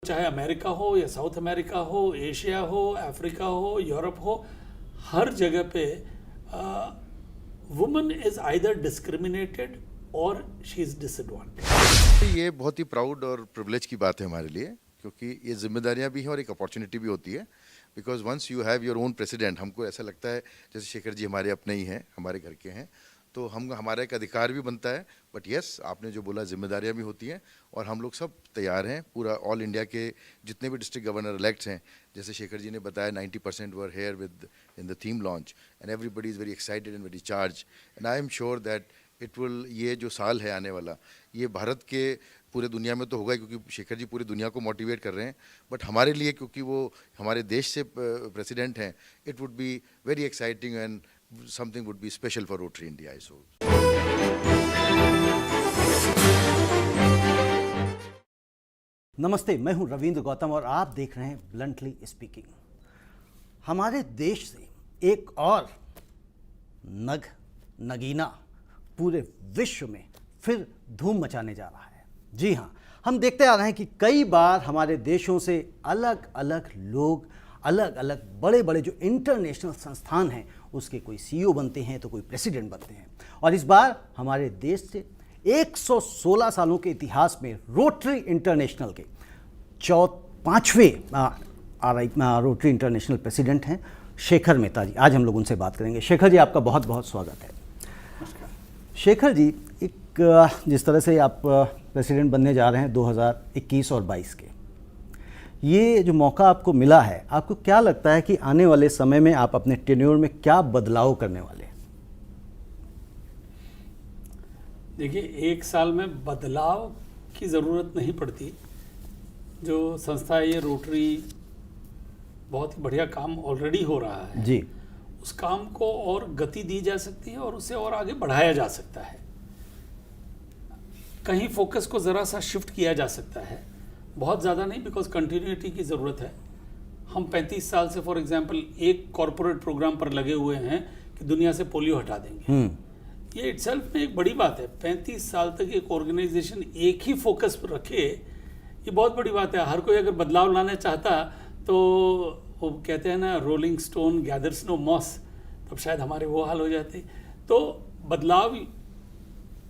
चाहे अमेरिका हो या साउथ अमेरिका हो, एशिया हो, अफ्रीका हो, यूरोप हो, हर जगह पे वुमन इज आइदर डिस्क्रिमिनेटेड और शी इज डिसएडवांटेज। ये बहुत ही प्राउड और प्रिविलेज की बात है हमारे लिए, क्योंकि ये जिम्मेदारियां भी हैं और एक अपॉर्चुनिटी भी होती है। Because once you have your own president, हमको ऐसा लगता है जैसे शेखर जी हमारे अपने ही हैं, हमारे घर के हैं, तो हमारा एक अधिकार भी बनता है। बट यस, आपने जो बोला जिम्मेदारियां भी होती हैं और हम लोग सब तैयार हैं। पूरा ऑल इंडिया के जितने भी डिस्ट्रिक्ट गवर्नर इलेक्ट्स हैं, जैसे शेखर जी ने बताया 90% we're here with in the theme launch and everybody is very excited and very charge and I am sure that it will, ये जो साल है आने वाला, ये भारत के पूरे दुनिया में तो होगा ही, क्योंकि शेखर जी पूरी दुनिया को मोटिवेट कर रहे हैं। बट हमारे लिए, क्योंकि वो हमारे देश से प्रेसिडेंट हैं, it would be very exciting and something would be special for Rotary India. So नमस्ते, मैं हूं रविंद्र गौतम और आप देख रहे हैं ब्लंटली स्पीकिंग। हमारे देश से एक और नगीना पूरे विश्व में फिर धूम मचाने जा रहा है। जी हाँ, हम देखते आ रहे हैं कि कई बार हमारे देशों से अलग अलग लोग, अलग अलग बड़े बड़े जो इंटरनेशनल संस्थान हैं, उसके कोई सीईओ बनते हैं तो कोई प्रेसिडेंट बनते हैं। और इस बार हमारे देश से 116 सालों के इतिहास में रोटरी इंटरनेशनल के 5वें रोटरी इंटरनेशनल प्रेसिडेंट हैं शेखर मेहता जी। आज हम लोग उनसे बात करेंगे। शेखर जी, आपका बहुत बहुत स्वागत है। शेखर जी, एक जिस तरह से आप प्रेसिडेंट बनने जा रहे हैं 2021 और 22 के, ये जो मौका आपको मिला है, आपको क्या लगता है कि आने वाले समय में आप अपने टेन्योर में क्या बदलाव करने वाले हैं? देखिए, एक साल में बदलाव की ज़रूरत नहीं पड़ती। जो संस्था है ये रोटरी, बहुत ही बढ़िया काम ऑलरेडी हो रहा है जी। उस काम को और गति दी जा सकती है और उसे और आगे बढ़ाया जा सकता है। कहीं फोकस को ज़रा सा शिफ्ट किया जा सकता है, बहुत ज़्यादा नहीं, बिकॉज कंटिन्यूटी की ज़रूरत है। हम 35 साल से फॉर एग्जांपल एक कॉरपोरेट प्रोग्राम पर लगे हुए हैं कि दुनिया से पोलियो हटा देंगे। ये इटसेल्फ में एक बड़ी बात है। 35 साल तक एक ऑर्गेनाइजेशन एक ही फोकस पर रखे, ये बहुत बड़ी बात है। हर कोई अगर बदलाव लाना चाहता तो वो कहते हैं ना, rolling stone gathers no moss, तब शायद हमारे वो हाल हो जाते। तो बदलाव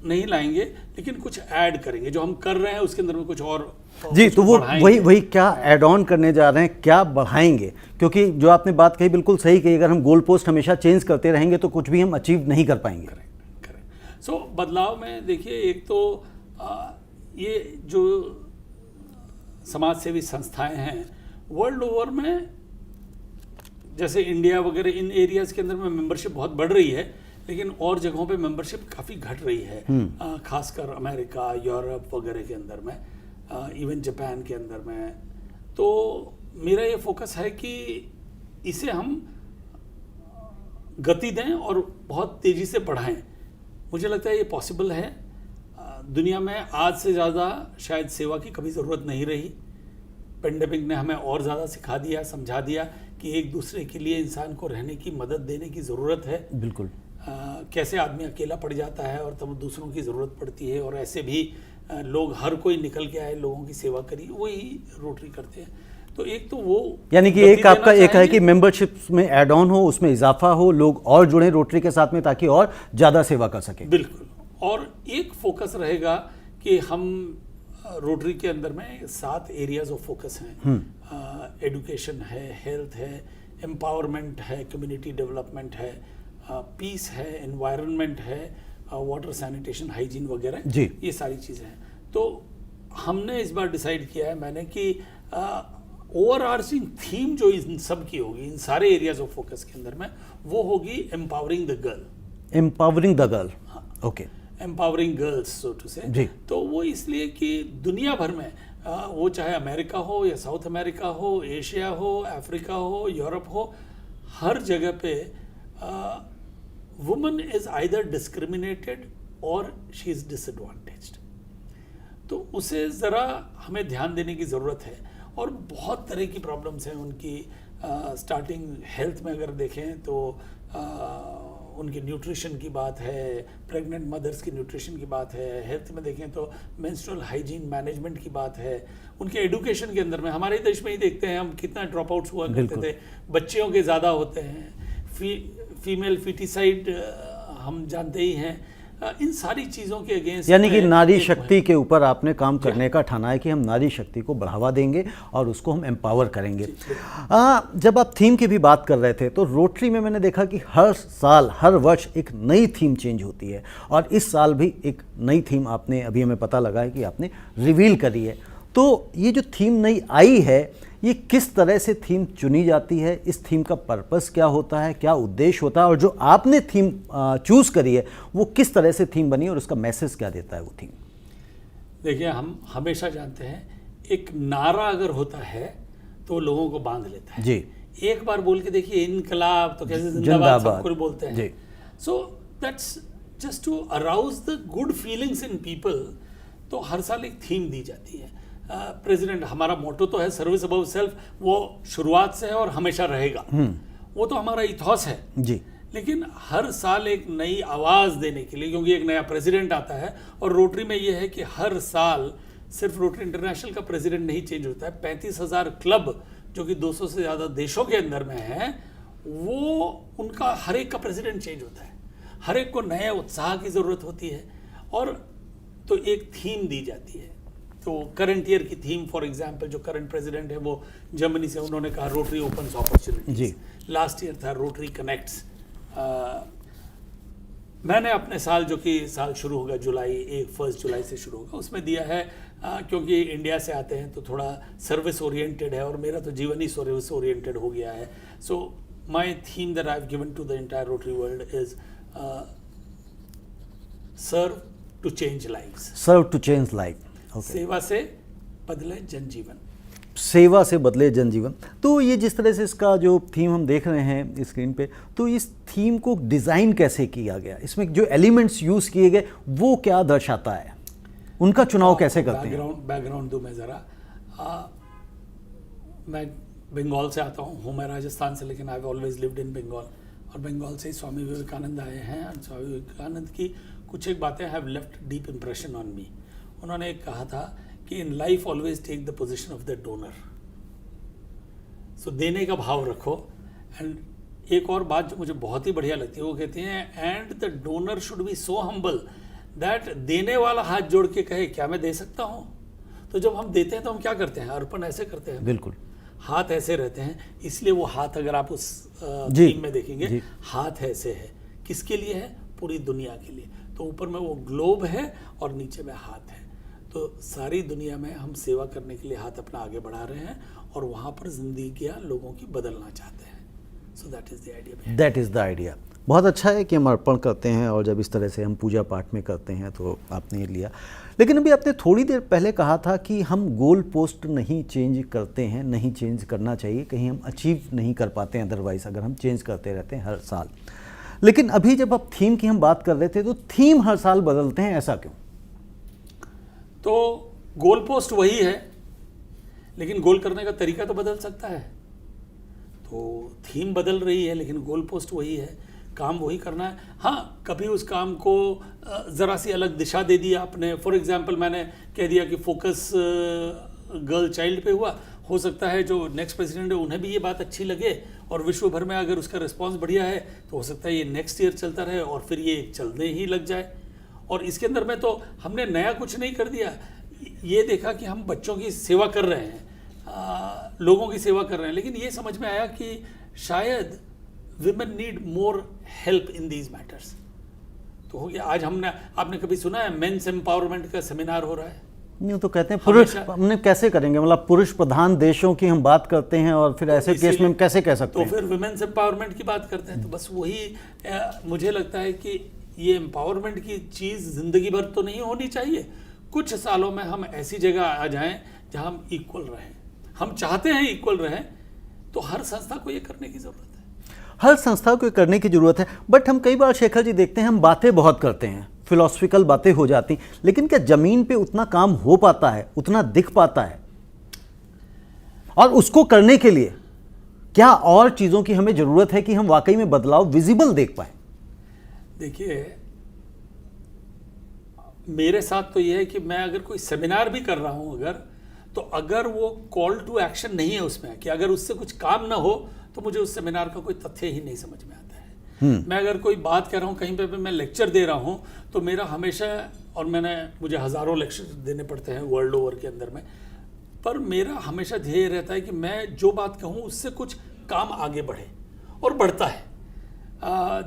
नहीं लाएंगे, लेकिन कुछ ऐड करेंगे। जो हम कर रहे हैं उसके अंदर में कुछ और जी, तो वो वही क्या ऐड ऑन करने जा रहे हैं, क्या बढ़ाएंगे? क्योंकि जो आपने बात कही बिल्कुल सही कही, अगर हम गोल पोस्ट हमेशा चेंज करते रहेंगे तो कुछ भी हम अचीव नहीं कर पाएंगे। करेक्ट। सो बदलाव में देखिए, एक तो ये जो समाज सेवी संस्थाएं हैं वर्ल्ड ओवर में, जैसे इंडिया वगैरह, इन एरियाज के अंदर में मेंबरशिप बहुत बढ़ रही है, लेकिन और जगहों पे मेंबरशिप काफ़ी घट रही है। खासकर अमेरिका, यूरोप वगैरह के अंदर में, इवन जापान के अंदर में। तो मेरा ये फोकस है कि इसे हम गति दें और बहुत तेज़ी से बढ़ाएं। मुझे लगता है ये पॉसिबल है। दुनिया में आज से ज़्यादा शायद सेवा की कभी ज़रूरत नहीं रही। पेंडेमिक ने हमें और ज़्यादा सिखा दिया, समझा दिया कि एक दूसरे के लिए इंसान को रहने की, मदद देने की ज़रूरत है। बिल्कुल। कैसे आदमी अकेला पड़ जाता है और तब दूसरों की ज़रूरत पड़ती है, और ऐसे भी लोग, हर कोई निकल के आए, लोगों की सेवा करी, वही रोटरी करते हैं। तो एक तो वो, यानी कि एक आपका एक है कि मेंबरशिप में ऐड ऑन हो, उसमें इजाफा हो, लोग और जुड़े रोटरी के साथ में, ताकि और ज़्यादा सेवा कर सकें। बिल्कुल। और एक फोकस रहेगा कि हम रोटरी के अंदर में 7 एरियाज ऑफ फोकस हैं। एजुकेशन है, हेल्थ है, एम्पावरमेंट है, कम्युनिटी डेवलपमेंट है, पीस है, एनवायरनमेंट है, वाटर सैनिटेशन, हाइजीन वगैरह, ये सारी चीज़ें हैं। तो हमने इस बार डिसाइड किया है मैंने कि ओवरआर्चिंग थीम जो इन सब की होगी, इन सारे एरियाज ऑफ फोकस के अंदर में, वो होगी empowering the girl. Empowering the girl, okay. Empowering girls, so to say. तो वो इसलिए कि दुनिया भर में, वो चाहे अमेरिका हो या साउथ अमेरिका हो, एशिया हो, अफ्रीका हो, यूरोप हो, हर जगह पे वुमन इज आइदर डिस्क्रिमिनेटेड और शी इज डिसएडवांटेज्ड। तो उसे ज़रा हमें ध्यान देने की ज़रूरत है। और बहुत तरह की प्रॉब्लम्स हैं उनकी। स्टार्टिंग हेल्थ में अगर देखें तो उनके न्यूट्रिशन की बात है, प्रेग्नेंट मदर्स की न्यूट्रिशन की बात है, हेल्थ में देखें तो मेंस्ट्रुअल हाइजीन मैनेजमेंट की बात है, उनके एजुकेशन के अंदर में हमारे देश में ही देखते हैं हम कितना ड्रॉप आउट्स हुआ करते थे, बच्चियों के ज़्यादा होते हैं, फीमेल फिटिसाइड हम जानते ही हैं। इन सारी चीज़ों के अगेंस्ट यानी कि नारी शक्ति के ऊपर आपने काम करने का ठाना है कि हम नारी शक्ति को बढ़ावा देंगे और उसको हम एम्पावर करेंगे। जब आप थीम की भी बात कर रहे थे तो रोटरी में मैंने देखा कि हर साल हर वर्ष एक नई थीम चेंज होती है और इस साल भी एक नई थीम आपने, अभी हमें पता लगा है कि आपने रिवील करी है। तो ये जो थीम नई आई है, ये किस तरह से थीम चुनी जाती है, इस थीम का पर्पस क्या होता है, क्या उद्देश्य होता है, और जो आपने थीम चूज करी है वो किस तरह से थीम बनी और उसका मैसेज क्या देता है वो थीम? देखिए, हम हमेशा जानते हैं एक नारा अगर होता है तो लोगों को बांध लेता है जी। एक बार बोल के देखिए इनकलाब तो कैसे जिंदाबाद सबको बोलते हैं। So that's just to arouse the good feelings in people. तो हर साल एक थीम दी जाती है। प्रेसिडेंट, हमारा मोटो तो है सर्विस अबव सेल्फ, वो शुरुआत से है और हमेशा रहेगा, वो तो हमारा इथॉस है जी। लेकिन हर साल एक नई आवाज़ देने के लिए, क्योंकि एक नया प्रेसिडेंट आता है, और रोटरी में ये है कि हर साल सिर्फ रोटरी इंटरनेशनल का प्रेसिडेंट नहीं चेंज होता है, 35,000 क्लब जो कि 200 से ज़्यादा देशों के अंदर में है, वो उनका हर एक का प्रेसिडेंट चेंज होता है, हर एक को नए उत्साह की ज़रूरत होती है और तो एक थीम दी जाती है। तो करंट ईयर की थीम फॉर एग्जांपल, जो करंट प्रेसिडेंट है वो जर्मनी से, उन्होंने कहा rotary opens opportunities. Last year था रोटरी कनेक्ट्स। मैंने अपने साल, जो कि साल शुरू होगा जुलाई 1 जुलाई से शुरू होगा, उसमें दिया है क्योंकि इंडिया से आते हैं तो थोड़ा सर्विस ओरिएंटेड है और मेरा तो जीवन ही सर्विस ओरिएंटेड हो गया है। So my theme that I have given to the entire Rotary world is serve to change lives. Serve to change life. सेवा से बदले जनजीवन। सेवा से बदले जनजीवन। तो ये जिस तरह से इसका जो थीम हम देख रहे हैं स्क्रीन पे, तो इस थीम को डिज़ाइन कैसे किया गया, इसमें जो एलिमेंट्स यूज़ किए गए वो क्या दर्शाता है, उनका चुनाव कैसे करते हैं? बैकग्राउंड दो मैं ज़रा। मैं बंगाल से आता हूँ मैं राजस्थान से, लेकिन I have always lived in Bengal, और बंगाल से ही स्वामी विवेकानंद आए हैं। और स्वामी विवेकानंद की कुछ एक बातें have left deep impression on me. उन्होंने एक कहा था कि in life always take the position of the donor. So देने का भाव रखो। एंड एक और बात जो मुझे बहुत ही बढ़िया लगती है, वो कहते हैं and the donor should be so humble that देने वाला हाथ जोड़ के कहे क्या मैं दे सकता हूँ। तो जब हम देते हैं तो हम क्या करते हैं, अर्पण ऐसे करते हैं, बिल्कुल हाथ ऐसे रहते हैं। इसलिए वो हाथ अगर आप उस थीम में देखेंगे, हाथ ऐसे है, किसके लिए है, पूरी दुनिया के लिए। तो ऊपर में वो ग्लोब है और नीचे में हाथ है। तो सारी दुनिया में हम सेवा करने के लिए हाथ अपना आगे बढ़ा रहे हैं और वहाँ पर जिंदगियाँ लोगों की बदलना चाहते हैं। So that is the idea. That is the idea. बहुत अच्छा है कि हम अर्पण करते हैं और जब इस तरह से हम पूजा पाठ में करते हैं तो आपने लिया। लेकिन अभी आपने थोड़ी देर पहले कहा था कि हम गोल पोस्ट नहीं चेंज करते हैं, नहीं चेंज करना चाहिए, कहीं हम अचीव नहीं कर पाते हैं अदरवाइज अगर हम चेंज करते रहते हैं हर साल। लेकिन अभी जब आप थीम की हम बात कर रहे थे तो थीम हर साल बदलते हैं, ऐसा क्यों? तो गोल पोस्ट वही है, लेकिन गोल करने का तरीका तो बदल सकता है। तो थीम बदल रही है लेकिन गोल पोस्ट वही है, काम वही करना है। हाँ, कभी उस काम को ज़रा सी अलग दिशा दे दिया आपने। फॉर एग्जांपल मैंने कह दिया कि फोकस गर्ल चाइल्ड पे हुआ, हो सकता है जो नेक्स्ट प्रेसिडेंट है उन्हें भी ये बात अच्छी लगे और विश्व भर में अगर उसका रिस्पांस बढ़िया है तो हो सकता है ये नेक्स्ट ईयर चलता रहे और फिर ये चलने ही लग जाए। और इसके अंदर में तो हमने नया कुछ नहीं कर दिया, ये देखा कि हम बच्चों की सेवा कर रहे हैं, लोगों की सेवा कर रहे हैं, लेकिन ये समझ में आया कि शायद women need more help in these matters. तो हो गया। आज आपने कभी सुना है मेंस एम्पावरमेंट का सेमिनार हो रहा है? नहीं, तो कहते हैं पुरुष, हमने कैसे करेंगे, मतलब पुरुष प्रधान देशों की हम बात करते हैं और फिर ऐसे केस में हम कैसे कह सकते हैं? तो फिर विमेन्स एम्पावरमेंट की बात करते हैं। तो बस वही मुझे लगता है कि ये एम्पावरमेंट की चीज़ जिंदगी भर तो नहीं होनी चाहिए। कुछ सालों में हम ऐसी जगह आ जाएं जहां हम इक्वल रहें। हम चाहते हैं इक्वल रहें, तो हर संस्था को ये करने की ज़रूरत है। हर संस्था को करने की ज़रूरत है। बट हम कई बार शेखर जी देखते हैं, हम बातें बहुत करते हैं, फिलोसफिकल बातें हो जाती, लेकिन क्या ज़मीन पे उतना काम हो पाता है, उतना दिख पाता है? और उसको करने के लिए क्या और चीज़ों की हमें ज़रूरत है कि हम वाकई में बदलाव विजिबल देख पाएँ? देखिए, मेरे साथ तो ये है कि मैं अगर कोई सेमिनार भी कर रहा हूं तो अगर वो कॉल टू एक्शन नहीं है उसमें, कि अगर उससे कुछ काम ना हो, तो मुझे उस सेमिनार का कोई तथ्य ही नहीं समझ में आता है। मैं अगर कोई बात कर रहा हूँ, कहीं पे भी मैं लेक्चर दे रहा हूँ, तो मेरा हमेशा, और मुझे हज़ारों लेक्चर देने पड़ते हैं वर्ल्ड ओवर के अंदर में, पर मेरा हमेशा ध्येय रहता है कि मैं जो बात कहूँ उससे कुछ काम आगे बढ़े, और बढ़ता है।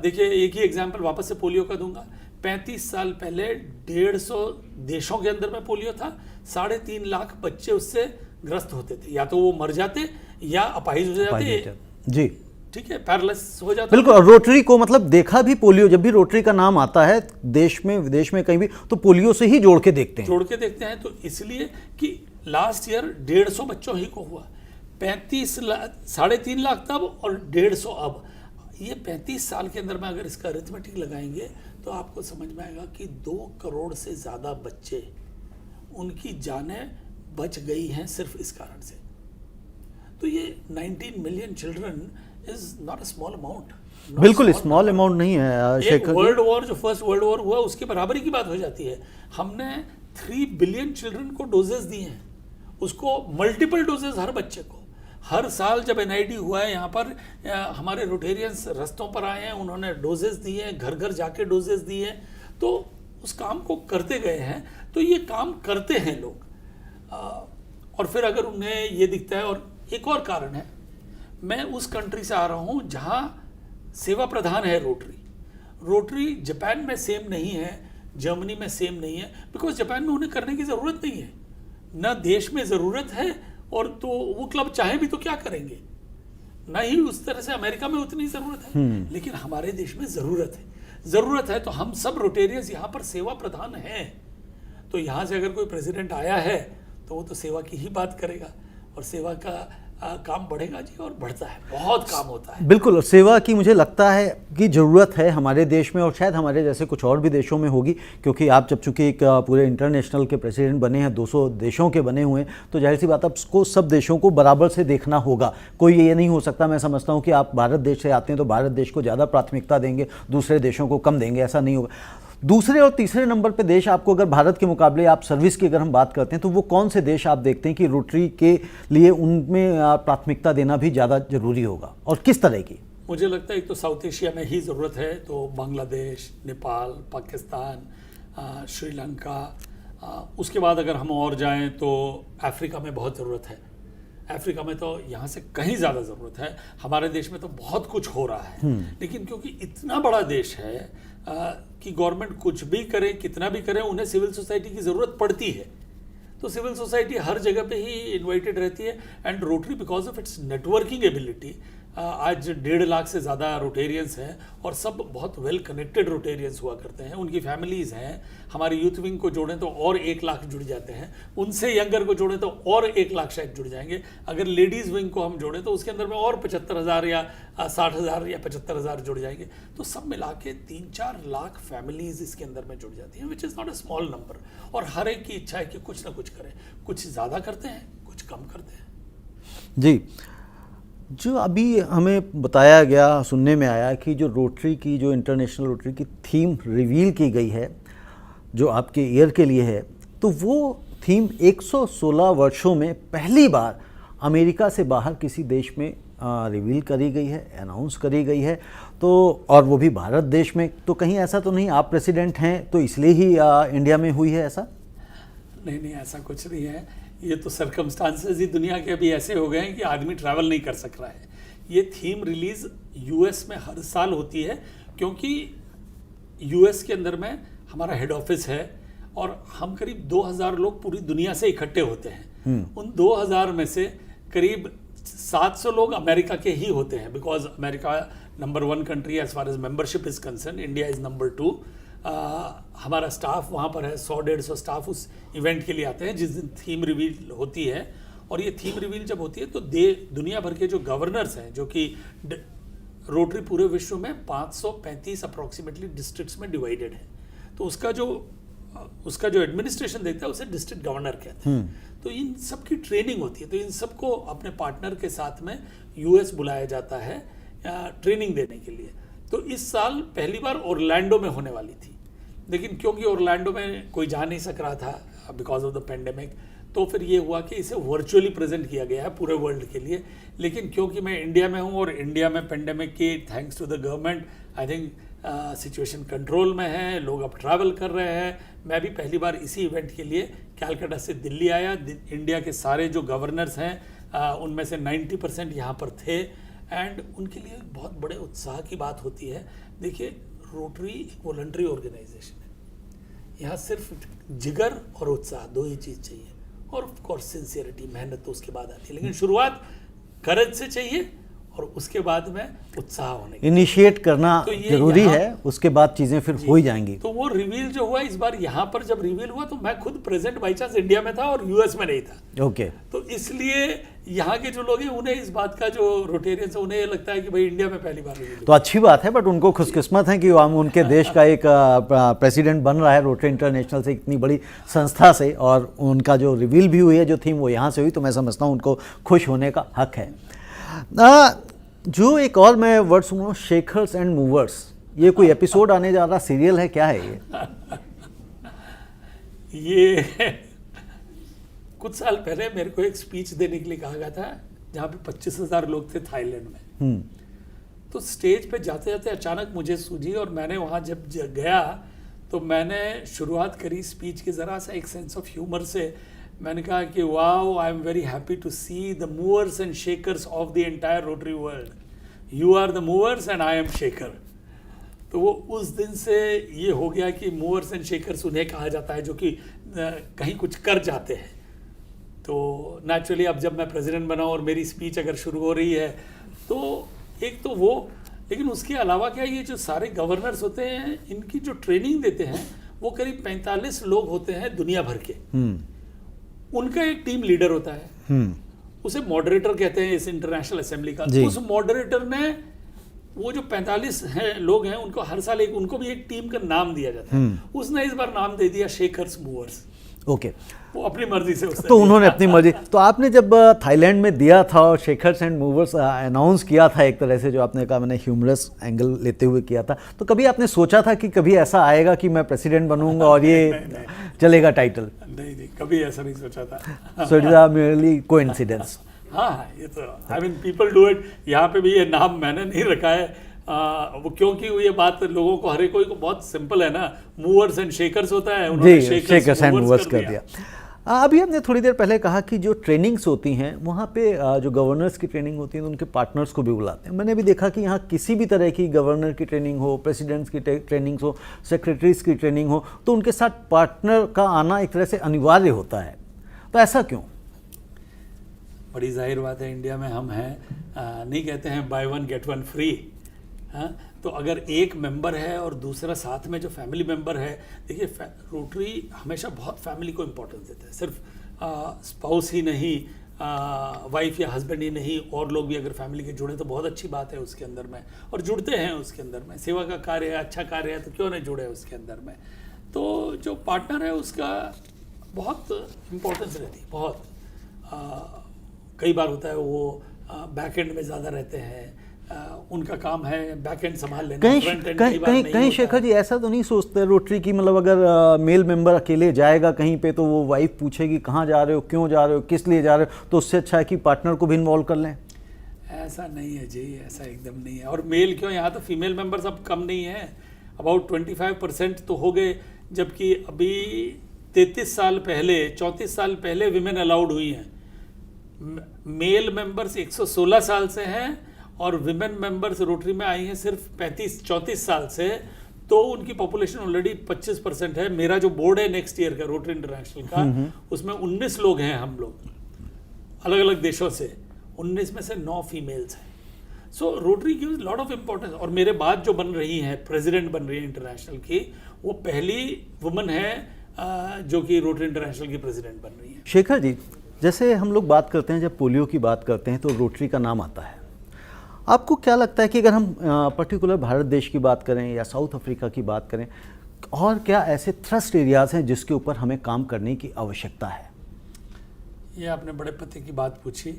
देखिए, एक ही एग्जाम्पल वापस से पोलियो का दूंगा। 35 साल पहले 150 देशों के अंदर में पोलियो था, 3.5 लाख बच्चे उससे ग्रस्त होते थे, या तो वो मर जाते या अपाहिज हो जाते। जी, ठीक है, पैरालिसिस हो जाता। बिल्कुल। और रोटरी को मतलब देखा भी, पोलियो जब भी रोटरी का नाम आता है देश में विदेश में कहीं भी, तो पोलियो से ही जोड़ के देखते हैं। तो इसलिए कि लास्ट ईयर 150 बच्चों ही को हुआ, 3.5 लाख तब और 150 अब। ये 35 साल के अंदर में अगर इसका अरिथमेटिक लगाएंगे तो आपको समझ में आएगा कि 2 करोड़ से ज़्यादा बच्चे, उनकी जानें बच गई हैं सिर्फ इस कारण से। तो ये 19 million children is not a small amount. बिल्कुल स्मॉल अमाउंट नहीं है शेखर। वर्ल्ड वॉर, जो फर्स्ट वर्ल्ड वॉर हुआ, उसके बराबरी की बात हो जाती है। हमने 3 बिलियन चिल्ड्रन को डोजेस दिए हैं, उसको मल्टीपल डोजेस हर बच्चे को। हर साल जब NID हुआ है यहाँ पर, हमारे रोटेरियंस रस्तों पर आए हैं, उन्होंने डोजेस दिए हैं, घर घर जाके डोजेस दिए हैं, तो उस काम को करते गए हैं। तो ये काम करते हैं लोग, और फिर अगर उन्हें ये दिखता है। और एक और कारण है, मैं उस कंट्री से आ रहा हूँ जहाँ सेवा प्रधान है रोटरी जापान में सेम नहीं है, जर्मनी में सेम नहीं है, बिकॉज जापान में उन्हें करने की ज़रूरत नहीं है, ना देश में ज़रूरत है, और तो वो क्लब चाहे भी तो क्या करेंगे, ना ही उस तरह से अमेरिका में उतनी ज़रूरत है। लेकिन हमारे देश में ज़रूरत है, तो हम सब रोटेरियंस यहाँ पर सेवा प्रधान हैं। तो यहाँ से अगर कोई प्रेसिडेंट आया है तो वो तो सेवा की ही बात करेगा, और सेवा का काम बढ़ेगा जी, और बढ़ता है, बहुत काम होता है। बिल्कुल, सेवा की मुझे लगता है कि ज़रूरत है हमारे देश में, और शायद हमारे जैसे कुछ और भी देशों में होगी, क्योंकि आप जब चूँकि एक पूरे इंटरनेशनल के प्रेसिडेंट बने हैं, 200 देशों के बने हुए हैं, तो जाहिर सी बात आपको सब देशों को बराबर से देखना होगा। कोई ये नहीं हो सकता, मैं समझता हूँ कि आप भारत देश से आते हैं तो भारत देश को ज़्यादा प्राथमिकता देंगे, दूसरे देशों को कम देंगे, ऐसा नहीं होगा। दूसरे और तीसरे नंबर पे देश आपको, अगर भारत के मुकाबले आप सर्विस की अगर हम बात करते हैं, तो वो कौन से देश आप देखते हैं कि रोटरी के लिए उनमें प्राथमिकता देना भी ज़्यादा जरूरी होगा, और किस तरह की? मुझे लगता है एक तो साउथ एशिया में ही ज़रूरत है, तो बांग्लादेश, नेपाल, पाकिस्तान, श्रीलंका, उसके बाद अगर हम और जाएं तो अफ्रीका में बहुत ज़रूरत है। अफ्रीका में तो यहाँ से कहीं ज़्यादा ज़रूरत है। हमारे देश में तो बहुत कुछ हो रहा है, लेकिन क्योंकि इतना बड़ा देश है कि गवर्नमेंट कुछ भी करे, कितना भी करे, उन्हें सिविल सोसाइटी की ज़रूरत पड़ती है। तो सिविल सोसाइटी हर जगह पे ही इन्वाइटेड रहती है, and rotary because of its networking ability, आज 1.5 लाख से ज़्यादा रोटेरियंस हैं, और सब बहुत वेल कनेक्टेड रोटेरियंस हुआ करते हैं, उनकी फैमिलीज़ हैं। हमारी यूथ विंग को जोड़ें तो और 1 लाख जुड़ जाते हैं, उनसे यंगर को जोड़ें तो और 1 लाख शायद जुड़ जाएंगे। अगर लेडीज़ विंग को हम जोड़ें तो उसके अंदर में और 75,000 या 60,000 या 75,000 जुड़ जाएंगे। तो सब मिला के 3-4 लाख फैमिलीज़ इसके अंदर में जुड़ जाती हैं, which is not a small number. और हर एक की इच्छा है कि कुछ ना कुछ करें, कुछ ज़्यादा करते हैं, कुछ कम करते हैं। जी, जो अभी हमें बताया गया, सुनने में आया कि जो रोटरी की, जो इंटरनेशनल रोटरी की थीम रिवील की गई है, जो आपके ईयर के लिए है, तो वो थीम 116 वर्षों में पहली बार अमेरिका से बाहर किसी देश में रिवील करी गई है, अनाउंस करी गई है। तो और वो भी भारत देश में। तो कहीं ऐसा तो नहीं आप प्रेसिडेंट हैं तो इसलिए ही इंडिया में हुई है ऐसा? नहीं, ऐसा कुछ नहीं है। ये तो सर्कमस्टांसेस ही दुनिया के अभी ऐसे हो गए हैं कि आदमी ट्रैवल नहीं कर सक रहा है। ये थीम रिलीज यूएस में हर साल होती है, क्योंकि यूएस के अंदर में हमारा हेड ऑफिस है, और हम करीब 2000 लोग पूरी दुनिया से इकट्ठे होते हैं। उन 2000 में से करीब 700 लोग अमेरिका के ही होते हैं, because America number 1 country as far as membership is concerned, India is number 2। हमारा स्टाफ वहाँ पर है, 100-150 स्टाफ उस इवेंट के लिए आते हैं जिस दिन थीम रिवील होती है। और ये थीम रिवील जब होती है तो दुनिया भर के जो गवर्नर्स हैं, जो कि रोटरी पूरे विश्व में 535 अप्रॉक्सीमेटली डिस्ट्रिक्ट्स में डिवाइडेड है, तो उसका जो एडमिनिस्ट्रेशन देखता है उसे डिस्ट्रिक्ट गवर्नर कहते हैं। तो इन सब की ट्रेनिंग होती है, तो इन सबको अपने पार्टनर के साथ में यूएस बुलाया जाता है ट्रेनिंग देने के लिए। तो इस साल पहली बार ओरलैंडो में होने वाली थी, लेकिन क्योंकि ओरलैंडो में कोई जा नहीं सक रहा था बिकॉज ऑफ द पेंडेमिक, तो फिर ये हुआ कि इसे वर्चुअली प्रेजेंट किया गया है पूरे वर्ल्ड के लिए। लेकिन क्योंकि मैं इंडिया में हूँ और इंडिया में पेंडेमिक की thanks to the government I think situation control में है, लोग अब ट्रैवल कर रहे हैं। मैं भी पहली बार इसी इवेंट के लिए कैलकाटा से दिल्ली आया। इंडिया के सारे जो गवर्नर्स हैं उनमें से 90% यहाँ पर थे एंड उनके लिए बहुत बड़े उत्साह की बात होती है। देखिए, रोटरी एक वॉलंटरी ऑर्गेनाइजेशन है, यहाँ सिर्फ जिगर और उत्साह दो ही चीज़ चाहिए, और ऑफ कोर्स सिंसियरिटी, मेहनत तो उसके बाद आती है, लेकिन शुरुआत करज से चाहिए और उसके बाद में उत्साह होने की। इनिशिएट करना तो ये जरूरी है, उसके बाद चीज़ें फिर हो ही जाएंगी। तो वो रिवील जो हुआ इस बार यहाँ पर जब रिवील हुआ तो मैं खुद प्रेजेंट बाई चांस इंडिया में था और यूएस में नहीं था। ओके। तो इसलिए यहाँ के जो लोग हैं उन्हें इस बात का, जो रोटेरियंस है उन्हें ये लगता है कि भाई इंडिया में पहली बार रिवील। तो अच्छी बात है, बट उनको खुशकिस्मत है कि हम उनके देश का एक प्रेसिडेंट बन रहा है रोटरी इंटरनेशनल से, इतनी बड़ी संस्था से, और उनका जो रिवील भी हुई है, जो थीम वो यहाँ से हुई, तो मैं समझता हूँ उनको खुश होने का हक है। जो एक और मैं वर्ड सुन रहा हूँ, शेकर्स एंड मूवर्स, ये कोई एपिसोड आने जा रहा, सीरियल है, क्या है ये कुछ साल पहले मेरे को एक स्पीच देने के लिए कहा गया था जहाँ पे 25,000 लोग थे थाईलैंड में। तो स्टेज पे जाते जाते अचानक मुझे सूझी और मैंने वहाँ जब गया तो मैंने शुरुआत करी स्पीच की ज़रा सा एक सेंस ऑफ ह्यूमर से। मैंने कहा कि wow, I am very happy to see the movers and shakers of the entire Rotary world, you are the movers and I am shaker. तो वो उस दिन से ये हो गया कि मूवर्स एंड शेकर्स उन्हें कहा जाता है जो कि कहीं कुछ कर जाते हैं। तो नेचुरली अब जब मैं प्रेसिडेंट बना और मेरी स्पीच अगर शुरू हो रही है तो एक तो वो, लेकिन उसके अलावा क्या, ये जो सारे गवर्नर्स होते हैं इनकी जो ट्रेनिंग देते हैं वो करीब 45 लोग होते हैं दुनिया भर के। उनका एक टीम लीडर होता है, उसे मॉडरेटर कहते हैं इस इंटरनेशनल असेंबली का। उस मॉडरेटर ने वो जो 45 हैं लोग हैं उनको हर साल उनको भी एक टीम का नाम दिया जाता है। उसने इस बार नाम दे दिया शेकर्स मूवर्स। ओके। वो अपनी मर्जी से उसने तो उन्होंने अपनी मर्जी। तो आपने जब थाईलैंड में दिया था और शेकर्स एंड मूवर्स अनाउंस किया था, एक तरह से जो आपने कहा, मैंने ह्यूमरस एंगल लेते हुए किया था, तो कभी आपने सोचा था कि कभी ऐसा आएगा कि मैं प्रेसिडेंट बनूंगा और ये नहीं। चलेगा टाइटल? नहीं, कभी ऐसा नहीं सोचा था। So it is merely coincidence. हाँ, ये तो I mean people do it. यहाँ पे भी ये नाम मैंने नहीं रखा है, वो क्योंकि ये बात लोगों को, हर कोई को बहुत सिंपल है ना, मूवर्स एंड शेकर्स होता है, उन्होंने शेकर्स एंड मूवर्स कर दिया। अभी हमने थोड़ी देर पहले कहा कि जो ट्रेनिंग्स होती हैं वहाँ पे जो गवर्नर्स की ट्रेनिंग होती है तो उनके पार्टनर्स को भी बुलाते हैं। मैंने भी देखा कि यहाँ किसी भी तरह की गवर्नर की ट्रेनिंग हो, प्रेसिडेंट्स की ट्रेनिंग हो, सेक्रेटरीज की ट्रेनिंग हो, तो उनके साथ पार्टनर का आना एक तरह से अनिवार्य होता है। तो ऐसा क्यों? बड़ी जाहिर बात है, इंडिया में हम हैं, नहीं कहते हैं by one get one free. हाँ, तो अगर एक मेंबर है और दूसरा साथ में जो फैमिली मेंबर है, देखिए रोटरी हमेशा बहुत फैमिली को इम्पोर्टेंस देता है, सिर्फ स्पाउस ही नहीं, वाइफ या हस्बैंड ही नहीं, और लोग भी अगर फैमिली के जुड़े तो बहुत अच्छी बात है उसके अंदर में, और जुड़ते हैं उसके अंदर में। सेवा का कार्य है, अच्छा कार्य है, तो क्यों नहीं जुड़े उसके अंदर में। तो जो पार्टनर है उसका बहुत इम्पोर्टेंस रहती है, बहुत। कई बार होता है वो बैक एंड में ज़्यादा रहते हैं, उनका काम है बैक एंड संभाल लेना, फ्रंट एंड कहीं शेखर जी ऐसा तो नहीं सोचते रोटरी की, मतलब अगर मेल मेंबर अकेले जाएगा कहीं पे तो वो वाइफ पूछेगी कहाँ जा रहे हो, क्यों जा रहे हो, किस लिए जा रहे हो, तो उससे अच्छा है कि पार्टनर को भी इन्वॉल्व कर लें? ऐसा नहीं है जी, ऐसा एकदम नहीं है। और मेल क्यों, यहाँ तो फीमेल मेंबर्स अब कम नहीं है, अबाउट 25% तो हो गए, जबकि अभी 33 साल पहले, 34 साल पहले विमेन अलाउड हुई हैं। मेल मेंबर्स 116 साल से हैं और विमेन मेंबर्स रोटरी में आई हैं सिर्फ 34 साल से, तो उनकी पॉपुलेशन ऑलरेडी 25% है। मेरा जो बोर्ड है नेक्स्ट ईयर का रोटरी इंटरनेशनल का, उसमें 19 लोग हैं, हम लोग अलग अलग देशों से, 19 में से 9 फीमेल्स हैं। So Rotary gives lot of importance. और मेरे बाद जो बन रही हैं, प्रेसिडेंट बन रही है इंटरनेशनल की, वो पहली वुमन है जो कि रोटरी इंटरनेशनल की प्रेसिडेंट बन रही है। शेखर जी, जैसे हम लोग बात करते हैं, जब पोलियो की बात करते हैं तो रोटरी का नाम आता है। आपको क्या लगता है कि अगर हम पर्टिकुलर भारत देश की बात करें या साउथ अफ्रीका की बात करें, और क्या ऐसे थ्रस्ट एरियाज़ हैं जिसके ऊपर हमें काम करने की आवश्यकता है? ये आपने बड़े पते की बात पूछी,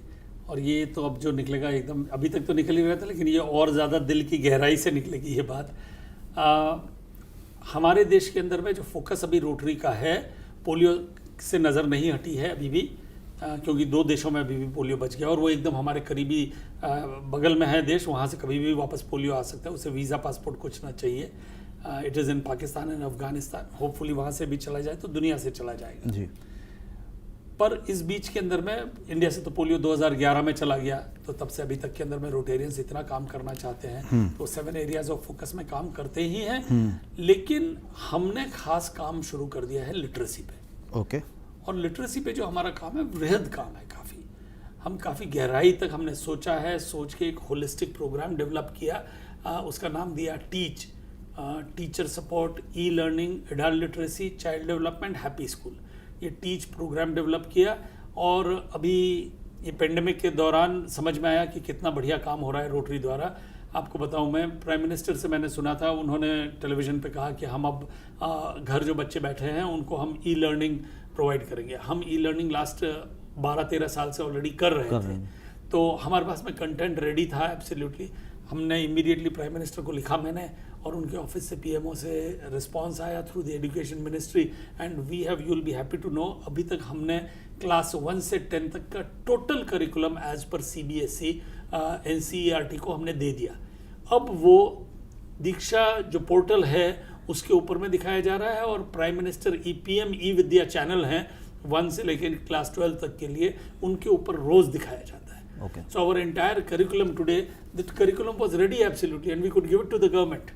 और ये तो अब जो निकलेगा एकदम, अभी तक तो निकल ही रहा था, लेकिन ये और ज़्यादा दिल की गहराई से निकलेगी ये बात। हमारे देश के अंदर में जो फोकस अभी रोटरी का है, पोलियो से नज़र नहीं हटी है अभी भी, क्योंकि 2 देशों में अभी भी पोलियो बच गया और वो एकदम हमारे करीबी बगल में है देश, वहाँ से कभी भी वापस पोलियो आ सकता है, उसे वीज़ा पासपोर्ट कुछ ना चाहिए। It is in Pakistan and Afghanistan, hopefully वहाँ से भी चला जाए तो दुनिया से चला जाएगा जी। पर इस बीच के अंदर में इंडिया से तो पोलियो 2011 में चला गया, तो तब से अभी तक के अंदर में रोटेरियंस इतना काम करना चाहते हैं तो 7 एरियाज ऑफ फोकस में काम करते ही हैं। लेकिन हमने खास काम शुरू कर दिया है लिटरेसी पे। ओके। और लिटरेसी पे जो हमारा काम है वृहद काम है, काफ़ी हम काफ़ी गहराई तक हमने सोचा है, सोच के एक होलिस्टिक प्रोग्राम डेवलप किया, उसका नाम दिया teach, teacher support, e learning, adult literacy, child development, happy school. ये टीच प्रोग्राम डेवलप किया और अभी ये पेंडेमिक के दौरान समझ में आया कि कितना बढ़िया काम हो रहा है रोटरी द्वारा। आपको बताऊं, मैं प्राइम मिनिस्टर से मैंने सुना था, उन्होंने टेलीविज़न पे कहा कि हम अब घर जो बच्चे बैठे हैं उनको हम ई लर्निंग प्रोवाइड करेंगे। हम ई लर्निंग लास्ट 12-13 साल से ऑलरेडी कर रहे थे, तो हमारे पास में कंटेंट रेडी था एब्सोल्युटली। हमने इमीडिएटली प्राइम मिनिस्टर को लिखा मैंने, और उनके ऑफिस से पीएमओ से रिस्पांस आया through the education ministry, and we have, you will be happy to know, अभी तक हमने क्लास 1 से 10 तक का total curriculum as per CBSE NCERT को हमने दे दिया। अब वो दीक्षा जो पोर्टल है उसके ऊपर में दिखाया जा रहा है, और प्राइम मिनिस्टर PM ई विद्या चैनल हैं 1 से लेकर क्लास 12 तक के लिए, उनके ऊपर रोज दिखाया जाता है। Okay. So our entire curriculum today, that curriculum was ready absolutely, and we could give it to the government.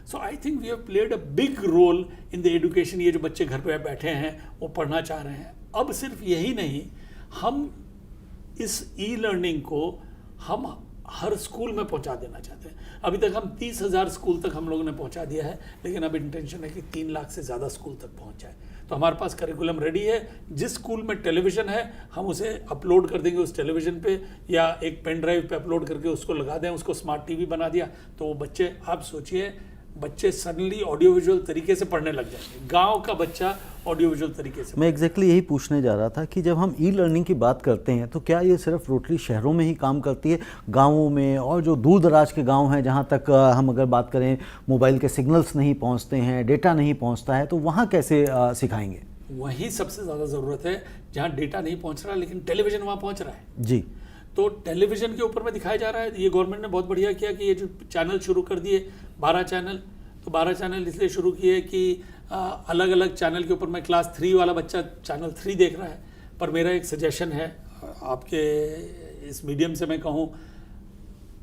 So I think we have played a big role in the education. ये जो बच्चे घर पे बैठे हैं वो पढ़ना चाह रहे हैं, अब सिर्फ यही नहीं, हम इस ई लर्निंग को हम हर स्कूल में पहुंचा देना चाहते हैं। अभी तक हम 30,000 स्कूल तक हम लोगों ने पहुंचा दिया है, लेकिन अब इंटेंशन है कि 3 लाख से ज़्यादा स्कूल तक पहुंच जाए। तो हमारे पास करिकुलम रेडी है, जिस स्कूल में टेलीविज़न है हम उसे अपलोड कर देंगे उस टेलीविज़न पे, या एक पेन ड्राइव पे अपलोड करके उसको लगा दें, उसको स्मार्ट टीवी बना दिया, तो वो बच्चे, आप सोचिए, बच्चे सडनली ऑडियो विजुअल तरीके से पढ़ने लग जाएंगे। गांव का बच्चा ऑडियो विजुअल तरीके से। मैं एग्जैक्टली यही पूछने जा रहा था कि जब हम ई लर्निंग की बात करते हैं तो क्या ये सिर्फ रोटरी शहरों में ही काम करती है, गांवों में, और जो दूर दराज के गांव हैं जहां तक हम अगर बात करें मोबाइल के सिग्नल्स नहीं पहुंचते हैं, डेटा नहीं पहुंचता है, तो वहाँ कैसे सिखाएंगे? वहीं सबसे ज़्यादा ज़रूरत है जहाँ डेटा नहीं पहुँच रहा लेकिन टेलीविज़न वहाँ पहुँच रहा है जी। तो टेलीविज़न के ऊपर में दिखाया जा रहा है। ये गवर्नमेंट ने बहुत बढ़िया किया कि ये जो चैनल शुरू कर दिए 12 चैनल, तो 12 चैनल इसलिए शुरू किए कि अलग अलग चैनल के ऊपर में क्लास 3 वाला बच्चा चैनल 3 देख रहा है। पर मेरा एक सजेशन है आपके इस मीडियम से, मैं कहूँ,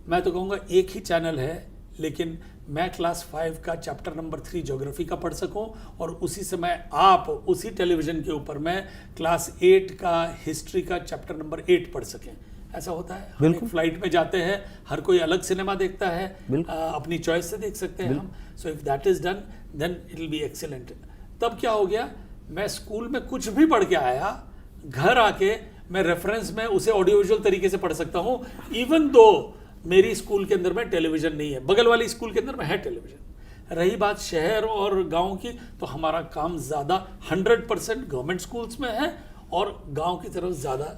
मैं तो कहूँगा एक ही चैनल है, लेकिन मैं क्लास 5 का चैप्टर नंबर 3 ज्योग्राफी का पढ़ सकूं, और उसी समय आप उसी टेलीविज़न के ऊपर में क्लास 8 का हिस्ट्री का चैप्टर नंबर 8 पढ़ सकें। ऐसा होता है, हम एक फ्लाइट में जाते हैं, हर कोई अलग सिनेमा देखता है, अपनी चॉइस से देख सकते हैं हम। So if that is done then it will be excellent. तब क्या हो गया, मैं स्कूल में कुछ भी पढ़ के आया, घर आके मैं रेफरेंस में उसे ऑडियो विजुअल तरीके से पढ़ सकता हूँ, इवन दो मेरी स्कूल के अंदर में टेलीविजन नहीं है, बगल वाली स्कूल के अंदर में है टेलीविजन। रही बात शहर और गांव की, तो हमारा काम ज़्यादा 100% गवर्नमेंट स्कूल्स में है, और गांव की तरफ ज़्यादा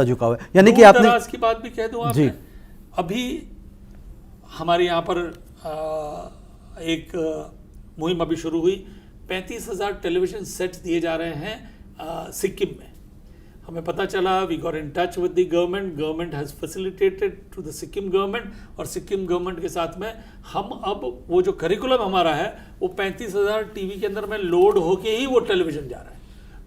झुकाव है। यानी कि आपने दराज की बात भी कह दूं आपने, अभी हमारे यहाँ पर एक मुहिम अभी शुरू हुई, 35,000 टेलीविजन सेट्स दिए जा रहे हैं सिक्किम में। हमें पता चला, we got in touch with the government has facilitated to the Sikkim government, और सिक्किम गवर्नमेंट के साथ में हम अब वो जो करिकुलम हमारा है वो 35,000 टीवी के अंदर में लोड होके ही वो टेलीविज़न जा रहा है।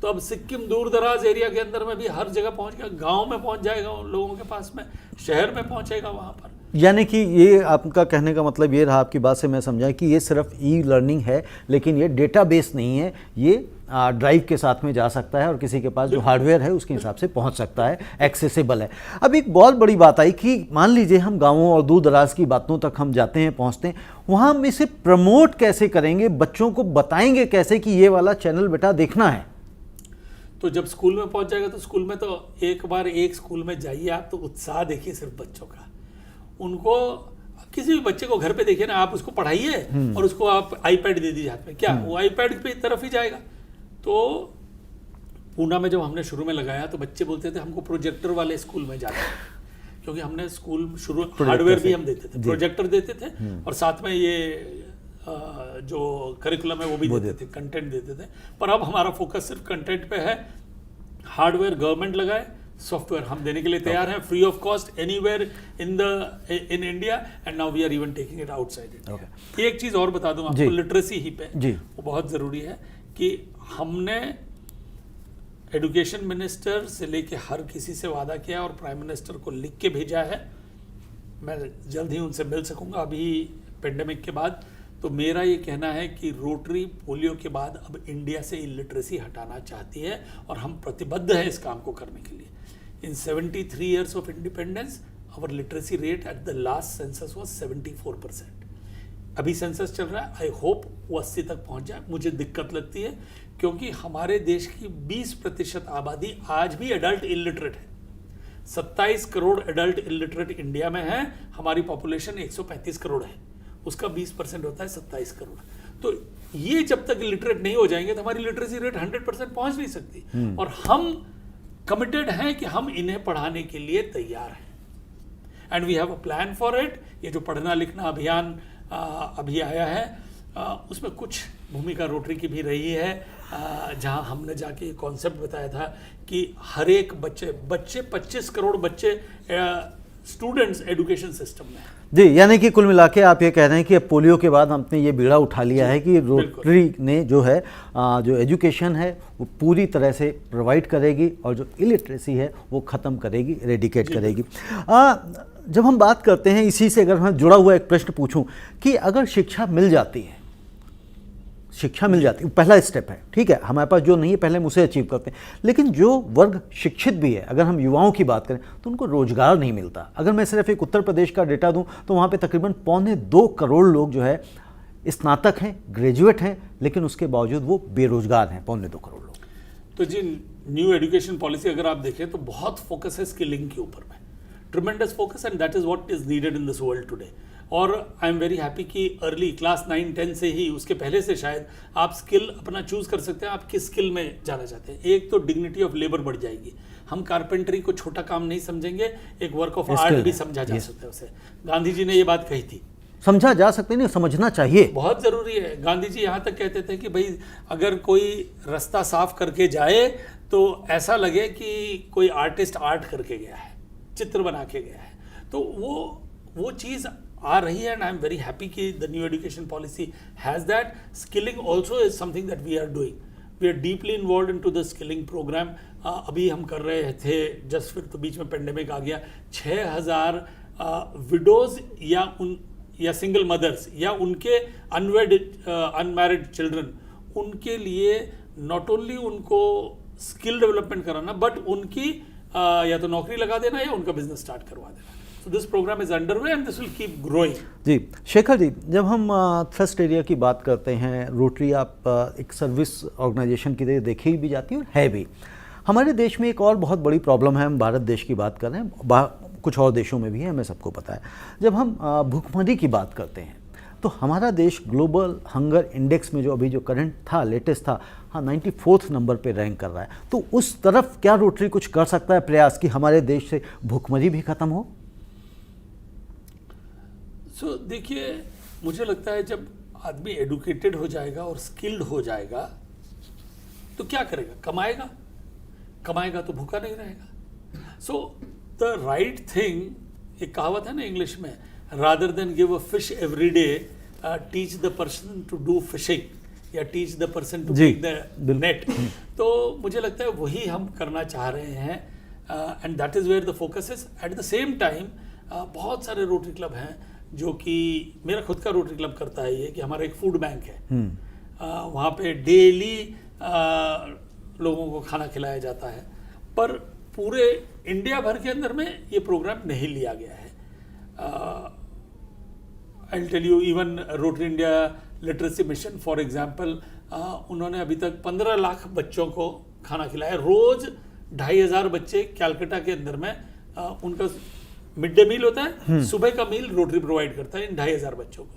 तो अब सिक्किम दूर दराज एरिया के अंदर में भी हर जगह पहुंच गया, गांव में पहुंच जाएगा उन लोगों के पास में, शहर में पहुंचेगा वहां पर। यानी कि ये आपका कहने का मतलब ये रहा, आपकी बात से मैं समझा कि ये सिर्फ ई लर्निंग है, लेकिन ये डेटाबेस नहीं है, ये ड्राइव के साथ में जा सकता है और किसी के पास जो हार्डवेयर है उसके हिसाब से पहुंच सकता है, एक्सेसिबल है। अब एक बहुत बड़ी बात आई कि मान लीजिए हम गाँवों और दूर दराज की बातों तक हम जाते हैं, पहुँचते हैं, वहाँ हम इसे प्रमोट कैसे करेंगे, बच्चों को बताएंगे कैसे कि ये वाला चैनल बेटा देखना है? तो जब स्कूल में पहुंच जाएगा, तो स्कूल में तो एक बार एक स्कूल में जाइए आप, तो उत्साह देखिए सिर्फ बच्चों का। उनको, किसी भी बच्चे को घर पे देखिए ना, आप उसको पढ़ाइए और उसको आप आईपैड दे दीजिए हाथ में, क्या वो आईपैड पे तरफ ही जाएगा? तो पूना में जब हमने शुरू में लगाया तो बच्चे बोलते थे हमको प्रोजेक्टर वाले स्कूल में जाना है, क्योंकि हमने स्कूल शुरू हार्डवेयर भी हम देते थे, प्रोजेक्टर देते थे और साथ में ये जो करिकुलम है वो भी देते थे, कंटेंट देते थे। पर अब हमारा फोकस सिर्फ कंटेंट पे है। हार्डवेयर गवर्नमेंट लगाए, सॉफ्टवेयर हम देने के लिए तैयार हैं free of cost anywhere in India, and now we are even taking it outside India. एक चीज और बता दूं आपको लिटरेसी ही पे, वो बहुत जरूरी है कि हमने एजुकेशन मिनिस्टर से लेके हर किसी से वादा किया और प्राइम मिनिस्टर को लिख के भेजा है। मैं जल्द ही उनसे मिल सकूंगा अभी पेंडेमिक के बाद। तो मेरा ये कहना है कि रोटरी पोलियो के बाद अब इंडिया से इलिटरेसी हटाना चाहती है और हम प्रतिबद्ध हैं इस काम को करने के लिए। इन 73 years of independence, our literacy rate at the last census was 74%. अभी सेंसस चल रहा है, आई होप वो 80 तक पहुंच जाए। मुझे दिक्कत लगती है क्योंकि हमारे देश की 20% आबादी आज भी एडल्ट इलिटरेट है। 27 करोड़ एडल्ट इलिटरेट इंडिया में है, हमारी पॉपुलेशन 135 करोड़ है, उसका 20% होता है 27 करोड़। तो ये जब तक इलिटरेट नहीं हो जाएंगे तो हमारी लिटरेसी रेट 100% पहुंच नहीं सकती। और हम कमिटेड हैं कि हम इन्हें पढ़ाने के लिए तैयार हैं, and we have a plan for it. ये जो पढ़ना लिखना अभियान अभी आया है, उसमें कुछ भूमिका रोटरी की भी रही है, जहां हमने जाके ये कॉन्सेप्ट बताया था कि हर एक बच्चे 25 करोड़ बच्चे स्टूडेंट्स एजुकेशन सिस्टम में हैं। जी, यानी कि कुल मिला के आप ये कह रहे हैं कि अब पोलियो के बाद हमने ये बीड़ा उठा लिया है कि रोटरी ने जो है जो एजुकेशन है वो पूरी तरह से प्रोवाइड करेगी और जो इलिटरेसी है वो ख़त्म करेगी, रेडिकेट करेगी। जब हम बात करते हैं इसी से, अगर मैं जुड़ा हुआ एक प्रश्न पूछूं कि अगर शिक्षा मिल जाती है, पहला स्टेप है, ठीक है, हमारे पास जो नहीं है पहले हम उसे अचीव करते हैं, लेकिन जो वर्ग शिक्षित भी है, अगर हम युवाओं की बात करें तो उनको रोजगार नहीं मिलता। अगर मैं सिर्फ एक उत्तर प्रदेश का डेटा दूं तो वहाँ पे तकरीबन 1.25 करोड़ लोग जो है स्नातक हैं, ग्रेजुएट हैं, लेकिन उसके बावजूद वो बेरोजगार हैं, 1.25 करोड़ लोग। तो जी, न्यू एजुकेशन पॉलिसी अगर आप देखें तो बहुत फोकस है स्किलिंग के ऊपर में, tremendous focus, and that is what is needed in this world today. और आई एम वेरी हैप्पी कि अर्ली क्लास 9-10 से ही, उसके पहले से शायद आप स्किल अपना चूज कर सकते हैं, आप किस स्किल में जाना चाहते हैं। एक तो डिग्निटी ऑफ लेबर बढ़ जाएगी, हम कारपेंटरी को छोटा काम नहीं समझेंगे, एक वर्क ऑफ आर्ट भी समझा जा सकता है उसे। गांधी जी ने ये बात कही थी, समझा जा सकते नहीं, समझना चाहिए, बहुत जरूरी है। गांधी जी यहाँ तक कहते थे कि भाई अगर कोई रास्ता साफ करके जाए तो ऐसा लगे कि कोई आर्टिस्ट आर्ट करके गया है, चित्र बना के गया है। तो वो चीज़ आ रही है, and I am very happy कि the new education policy has that. Skilling also is something that we are doing, we are deeply involve in to the skilling program. अभी हम कर रहे थे, जस्ट फिर तो बीच में पेंडेमिक आ गया, 6000 विडोज या सिंगल मदर्स या उनके अनमैरिड चिल्ड्रन, उनके लिए नॉट ओनली उनको स्किल डेवलपमेंट कराना, बट उनकी या तो नौकरी लगा देना या उनका बिजनेस स्टार्ट करवा देना। So this program is underway and this will keep growing. जी, शेखर जी, जब हम थ्रस्ट एरिया की बात करते हैं, रोटरी आप एक सर्विस ऑर्गेनाइजेशन की तरह देखी भी जाती है और है भी। हमारे देश में एक और बहुत बड़ी प्रॉब्लम है, हम भारत देश की बात कर रहे हैं, कुछ और देशों में भी है, हमें सबको पता है। जब हम भूखमरी की बात करते हैं तो हमारा देश ग्लोबल हंगर इंडेक्स में जो अभी जो करंट था, लेटेस्ट था, 94th नंबर पे रैंक कर रहा है। तो उस तरफ क्या रोटरी कुछ कर सकता है प्रयास कि हमारे देश से भूखमरी भी खत्म हो? सो देखिए, मुझे लगता है जब आदमी एडुकेटेड हो जाएगा और स्किल्ड हो जाएगा तो क्या करेगा, कमाएगा तो भूखा नहीं रहेगा। सो द राइट थिंग, एक कहावत है ना इंग्लिश में, rather than give a fish every day, teach the person to do fishing या teach the person to make the net. तो मुझे लगता है वही हम करना चाह रहे हैं, and that is where the focus is. At the same time बहुत सारे रोटरी क्लब हैं जो कि, मेरा खुद का रोटरी क्लब करता है ये कि हमारा एक फूड बैंक है, वहाँ पे डेली लोगों को खाना खिलाया जाता है, पर पूरे इंडिया भर के अंदर में ये प्रोग्राम नहीं लिया गया है। I will tell you, even Rotary India literacy mission for example, उन्होंने अभी तक 15 लाख बच्चों को खाना खिलाया। रोज 2500 बच्चे कैलकाटा के अंदर में, उनका मिड डे मील होता है, सुबह का मील रोटरी प्रोवाइड करता है इन 2500 बच्चों को।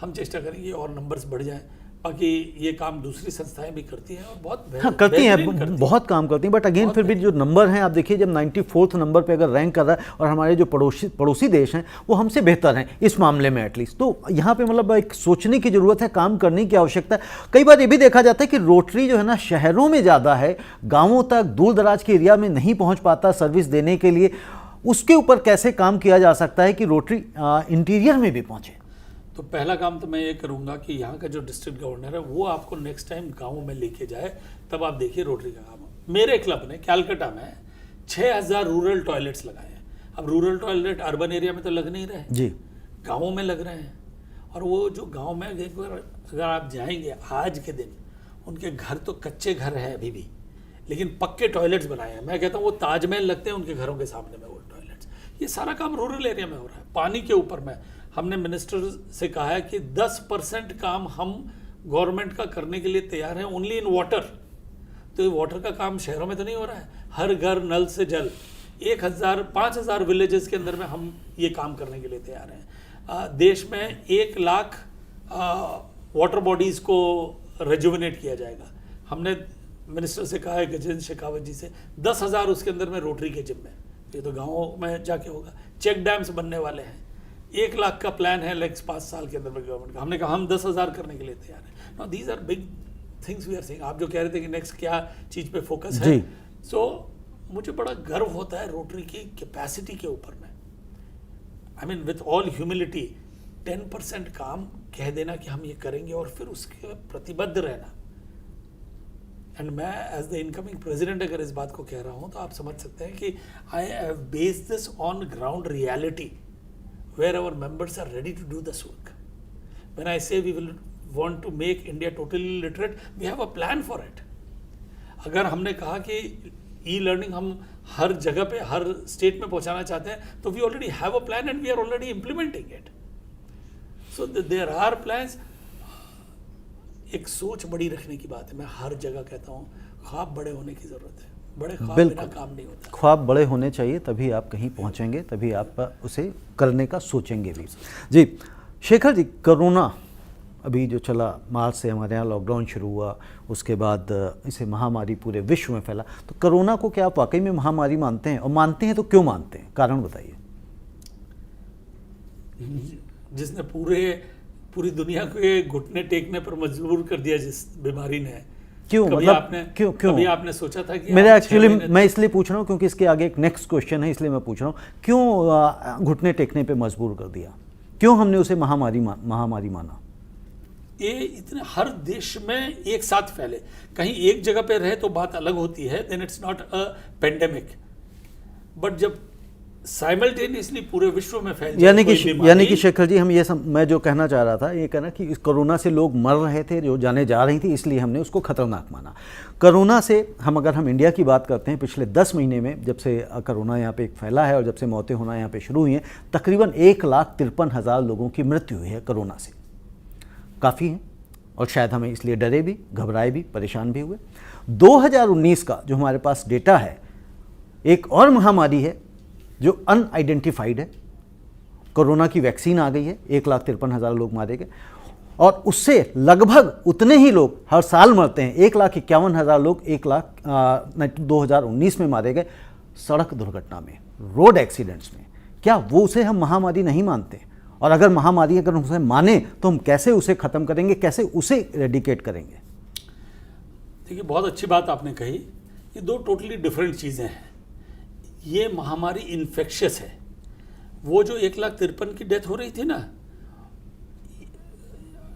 हम चेष्टा करेंगे और नंबर्स बढ़ जाएं। बाकी ये काम दूसरी संस्थाएं भी करती हैं और बहुत हाँ करती बेहतरीन हैं, करती हैं। बहुत काम करती हैं, बट अगेन फिर भी जो नंबर हैं आप देखिए, जब 94th नंबर पे अगर रैंक कर रहा है और हमारे जो पड़ोसी देश हैं वो हमसे बेहतर हैं इस मामले में एटलीस्ट, तो यहाँ पे मतलब एक सोचने की ज़रूरत है, काम करने की आवश्यकता है। कई बार ये भी देखा जाता है कि रोटरी जो है ना शहरों में ज़्यादा है, गाँवों तक दूर दराज के एरिया में नहीं पहुँच पाता सर्विस देने के लिए, उसके ऊपर कैसे काम किया जा सकता है कि रोटरी इंटीरियर में भी पहुँचे? तो पहला काम तो मैं ये करूंगा कि यहाँ का जो डिस्ट्रिक्ट गवर्नर है वो आपको नेक्स्ट टाइम गाँव में लेके जाए, तब आप देखिए रोटरी का काम। मेरे क्लब ने कैलकाटा में 6000 रूरल टॉयलेट्स लगाए हैं। अब रूरल टॉयलेट अर्बन एरिया में तो लग नहीं रहे जी, गाँवों में लग रहे हैं। और वो जो गाँव में एक बार अगर आप जाएंगे आज के दिन, उनके घर तो कच्चे घर हैं अभी भी, लेकिन पक्के टॉयलेट्स बनाए हैं। मैं कहता हूँ वो ताजमहल लगते हैं उनके घरों के सामने में वो टॉयलेट्स। ये सारा काम रूरल एरिया में हो रहा है। पानी के ऊपर में हमने मिनिस्टर से कहा है कि 10% काम हम गवर्नमेंट का करने के लिए तैयार हैं, ओनली इन वाटर। तो ये वाटर का काम शहरों में तो नहीं हो रहा है, हर घर नल से जल। 5000 विलेजेस के अंदर में हम ये काम करने के लिए तैयार हैं। देश में 1 लाख वाटर बॉडीज़ को रेजुविनेट किया जाएगा। हमने मिनिस्टर से कहा है गजेंद्र शेखावत जी से, 10,000 उसके अंदर में रोटरी के जिम में, ये तो गाँवों में जाके होगा। चेक डैम्स बनने वाले हैं, 1 लाख का प्लान है नेक्स्ट 5 साल के अंदर में गवर्नमेंट का। हमने कहा हम 10,000 करने के लिए तैयार हैं। Now these are big things we are saying. आप जो कह रहे थे कि नेक्स्ट क्या चीज़ पे फोकस है, सो मुझे बड़ा गर्व होता है रोटरी की कैपेसिटी के ऊपर में। I mean with all humility 10% काम कह देना कि हम ये करेंगे और फिर उसके प्रतिबद्ध रहना। एंड मैं एज द इनकमिंग प्रेसिडेंट अगर इस बात को कह रहा हूँ तो आप समझ सकते हैं कि I have based this on ground reality where our members are ready to do this work. When I say we will want to make India totally literate, we have a plan for it. अगर हमने कहा कि e-learning हम हर जगह पे हर state में पहुंचाना चाहते हैं तो we already have a plan and we are already implementing it. So there are plans. एक सोच बड़ी रखने की बात है। मैं हर जगह कहता हूँ ख्वाब बड़े होने की ज़रूरत है। बड़े ख्वाब बिना काम नहीं होता। ख्वाब बड़े होने चाहिए, तभी आप कहीं पहुंचेंगे, तभी आप उसे करने का सोचेंगे भी। जी शेखर जी, कोरोना अभी जो चला, मार्च से हमारे यहाँ लॉकडाउन शुरू हुआ, उसके बाद इसे महामारी पूरे विश्व में फैला, तो कोरोना को क्या आप वाकई में महामारी मानते हैं, और मानते हैं तो क्यों मानते हैं, कारण बताइए। जिसने पूरी दुनिया को घुटने टेकने पर मजबूर कर दिया जिस बीमारी ने, क्यों, मतलब क्यों कभी आपने सोचा था कि मेरा एक्चुअली मैं इसलिए पूछ रहा हूँ क्योंकि इसके आगे एक नेक्स्ट क्वेश्चन है, इसलिए मैं पूछ रहा हूँ क्यों घुटने टेकने पे मजबूर कर दिया, क्यों हमने उसे महामारी माना। ये इतने हर देश में एक साथ फैले, कहीं एक जगह पे रहे तो बात अलग होती है, then it's not a pandemic. But जब साइमल्टेनियसली पूरे विश्व में फैल जाए, यानी कि शेखर जी, हम मैं जो कहना चाह रहा था ये कहना कि इस कोरोना से लोग मर रहे थे, जो जाने जा रही थी, इसलिए हमने उसको खतरनाक माना। कोरोना से अगर हम इंडिया की बात करते हैं, पिछले 10 महीने में जब से कोरोना यहाँ पे फैला है और जब से मौतें होना यहाँ पे शुरू हुई हैं, तकरीबन 1,53,000 लोगों की मृत्यु हुई है कोरोना से। काफ़ी हैं, और शायद हमें इसलिए डरे भी, घबराए भी, परेशान भी हुए। 2019 का जो हमारे पास डेटा है, एक और महामारी है जो अनआइडेंटिफाइड है। कोरोना की वैक्सीन आ गई है, 1,53,000 लोग मारे गए, और उससे लगभग उतने ही लोग हर साल मरते हैं। 1,51,000 लोग 2019 में मारे गए सड़क दुर्घटना में, रोड एक्सीडेंट्स में। क्या वो उसे हम महामारी नहीं मानते? और अगर महामारी अगर हम उसे माने तो हम कैसे उसे ख़त्म करेंगे, कैसे उसे रेडिकेट करेंगे? देखिए, बहुत अच्छी बात आपने कही। ये दो टोटली डिफरेंट चीज़ें हैं। ये महामारी इन्फेक्शियस है। वो जो 1,53,000 की डेथ हो रही थी ना,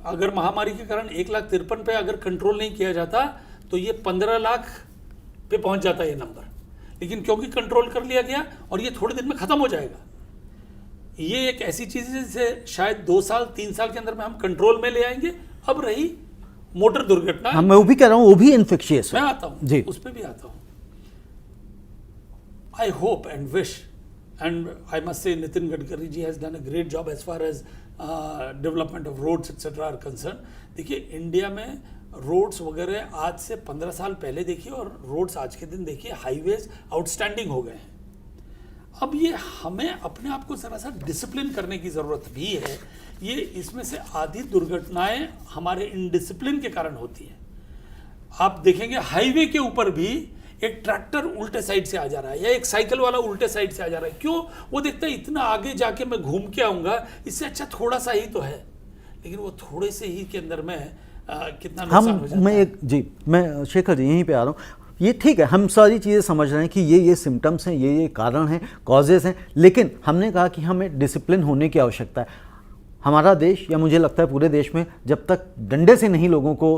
अगर महामारी के कारण 1,53,000 पे अगर कंट्रोल नहीं किया जाता तो ये 15 लाख पे पहुंच जाता ये नंबर। लेकिन क्योंकि कंट्रोल कर लिया गया और ये थोड़े दिन में ख़त्म हो जाएगा। ये एक ऐसी चीज़ है जिसे शायद 2 साल 3 साल के अंदर में हम कंट्रोल में ले आएंगे। अब रही मोटर दुर्घटना, मैं वो भी कह रहा हूँ, वो भी इन्फेक्शियस मैं आता हूँ जी, उस पर भी आता हूँ। I hope and wish, and I must say Nitin Gadkari ji has done a great job as far as development of roads etc. are concerned. देखिए, इंडिया में रोड्स वगैरह आज से 15 साल पहले देखिए और रोड्स आज के दिन देखिए, हाईवेज आउटस्टैंडिंग हो गए हैं। अब ये हमें अपने आप को ज़रा सा डिसिप्लिन करने की ज़रूरत भी है। ये इसमें से आधी दुर्घटनाएं हमारे इनडिसिप्लिन के कारण होती हैं। आप देखेंगे हाईवे के ऊपर भी एक ट्रैक्टर उल्टे साइड से आ जा रहा है या एक साइकिल वाला उल्टे साइड से आ जा रहा है। क्यों? वो देखता है इतना आगे जाके मैं घूम के आऊँगा, इससे अच्छा थोड़ा सा ही तो है। लेकिन वो थोड़े से ही के अंदर में कितना नुकसान हो जाता है। मैं शेखर जी यहीं पे आ रहा हूँ। ये ठीक है, हम सारी चीज़ें समझ रहे हैं कि ये सिम्टम्स हैं, ये कारण हैं, कॉजेज़ हैं, लेकिन हमने कहा कि हमें डिसिप्लिन होने की आवश्यकता है। हमारा देश, या मुझे लगता है पूरे देश में, जब तक डंडे से नहीं लोगों को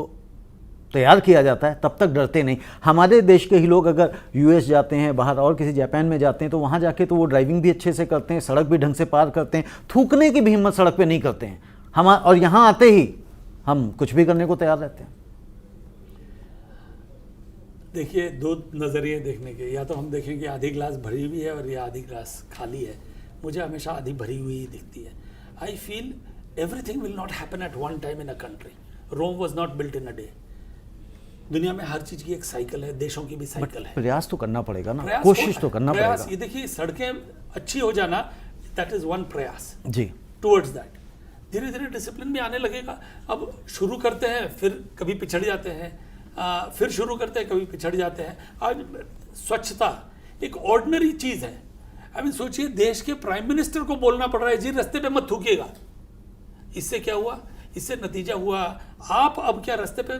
तैयार किया जाता है तब तक डरते नहीं। हमारे देश के ही लोग अगर यूएस जाते हैं, बाहर और किसी जापान में जाते हैं, तो वहाँ जाके तो वो ड्राइविंग भी अच्छे से करते हैं, सड़क भी ढंग से पार करते हैं, थूकने की भी हिम्मत सड़क पे नहीं करते हैं हम। और यहाँ आते ही हम कुछ भी करने को तैयार रहते हैं। देखिए, दो नज़रिए देखने के, या तो हम देखें कि आधी ग्लास भरी हुई है और या आधी ग्लास खाली है। मुझे हमेशा आधी भरी हुई ही दिखती है। I feel everything will not happen at one time in a country. Rome was not built in a day. दुनिया में हर चीज़ की एक साइकिल है, देशों की भी साइकिल है। प्रयास तो करना पड़ेगा ना, कोशिश तो करना पड़ेगा। ये देखिए, सड़कें अच्छी हो जाना, दैट इज़ वन प्रयास जी टुवर्ड्स दैट। धीरे धीरे डिसिप्लिन भी आने लगेगा। अब शुरू करते हैं, फिर कभी पिछड़ जाते हैं, फिर शुरू करते हैं, कभी पिछड़ जाते हैं। आज स्वच्छता एक ऑर्डिनरी चीज़ है। आई मीन सोचिए, देश के प्राइम मिनिस्टर को बोलना पड़ रहा है जी रास्ते पे मत थूकिएगा। इससे क्या हुआ? इससे नतीजा हुआ, आप अब क्या रास्ते पे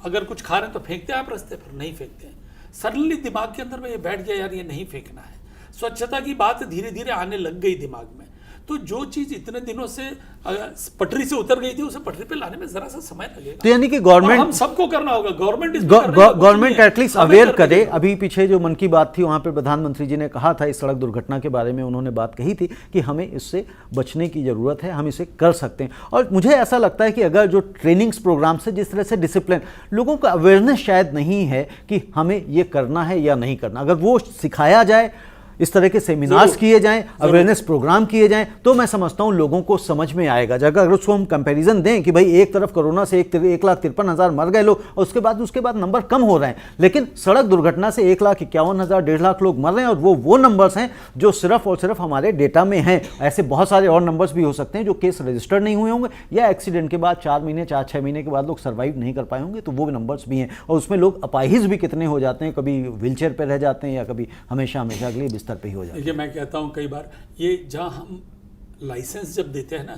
अगर कुछ खा रहे हैं तो फेंकते हैं आप रास्ते पर? नहीं फेंकते हैं। सडनली दिमाग के अंदर में ये बैठ गया, यार ये नहीं फेंकना है। स्वच्छता की बात धीरे धीरे आने लग गई दिमाग में। तो जो चीज इतने दिनों से पटरी से उतर गई थी, उसे पटरी पे लाने में जरा सा समय लगेगा। तो यानी कि गवर्नमेंट, हम सबको करना होगा। गवर्नमेंट एटलीस्ट अवेयर करे। अभी पीछे जो मन की बात थी, वहां पे प्रधानमंत्री जी ने कहा था, इस सड़क दुर्घटना के बारे में उन्होंने बात कही थी कि हमें इससे बचने की जरूरत है, हम इसे कर सकते हैं। और मुझे ऐसा लगता है कि अगर जो ट्रेनिंग्स प्रोग्राम से, जिस तरह से डिसिप्लिन, लोगों का अवेयरनेस शायद नहीं है कि हमें ये करना है या नहीं करना, अगर वो सिखाया जाए, इस तरह के सेमिनार्स किए जाएं, अवेयरनेस प्रोग्राम किए जाएं, तो मैं समझता हूं लोगों को समझ में आएगा। अगर उसको हम कंपैरिजन दें कि भाई एक तरफ कोरोना से 1,53,000 मर गए लोग, और उसके बाद नंबर कम हो रहे हैं, लेकिन सड़क दुर्घटना से 1,51,000 1,50,000 लोग मर रहे हैं, और वो नंबर्स हैं जो सिर्फ और सिर्फ हमारे डेटा में हैं। ऐसे बहुत सारे और नंबर्स भी हो सकते हैं जो केस रजिस्टर्ड नहीं हुए होंगे, या एक्सीडेंट के बाद 4-6 महीने के बाद लोग सर्वाइव नहीं कर पाए होंगे, तो वो नंबर्स भी हैं। और उसमें लोग अपाहिज भी कितने हो जाते हैं, कभी व्हीलचेयर पर रह जाते हैं या कभी हमेशा के लिए बिस्तर पे ही हो जाता है। देखिए, मैं कहता हूँ कई बार, ये जहाँ हम लाइसेंस जब देते हैं ना,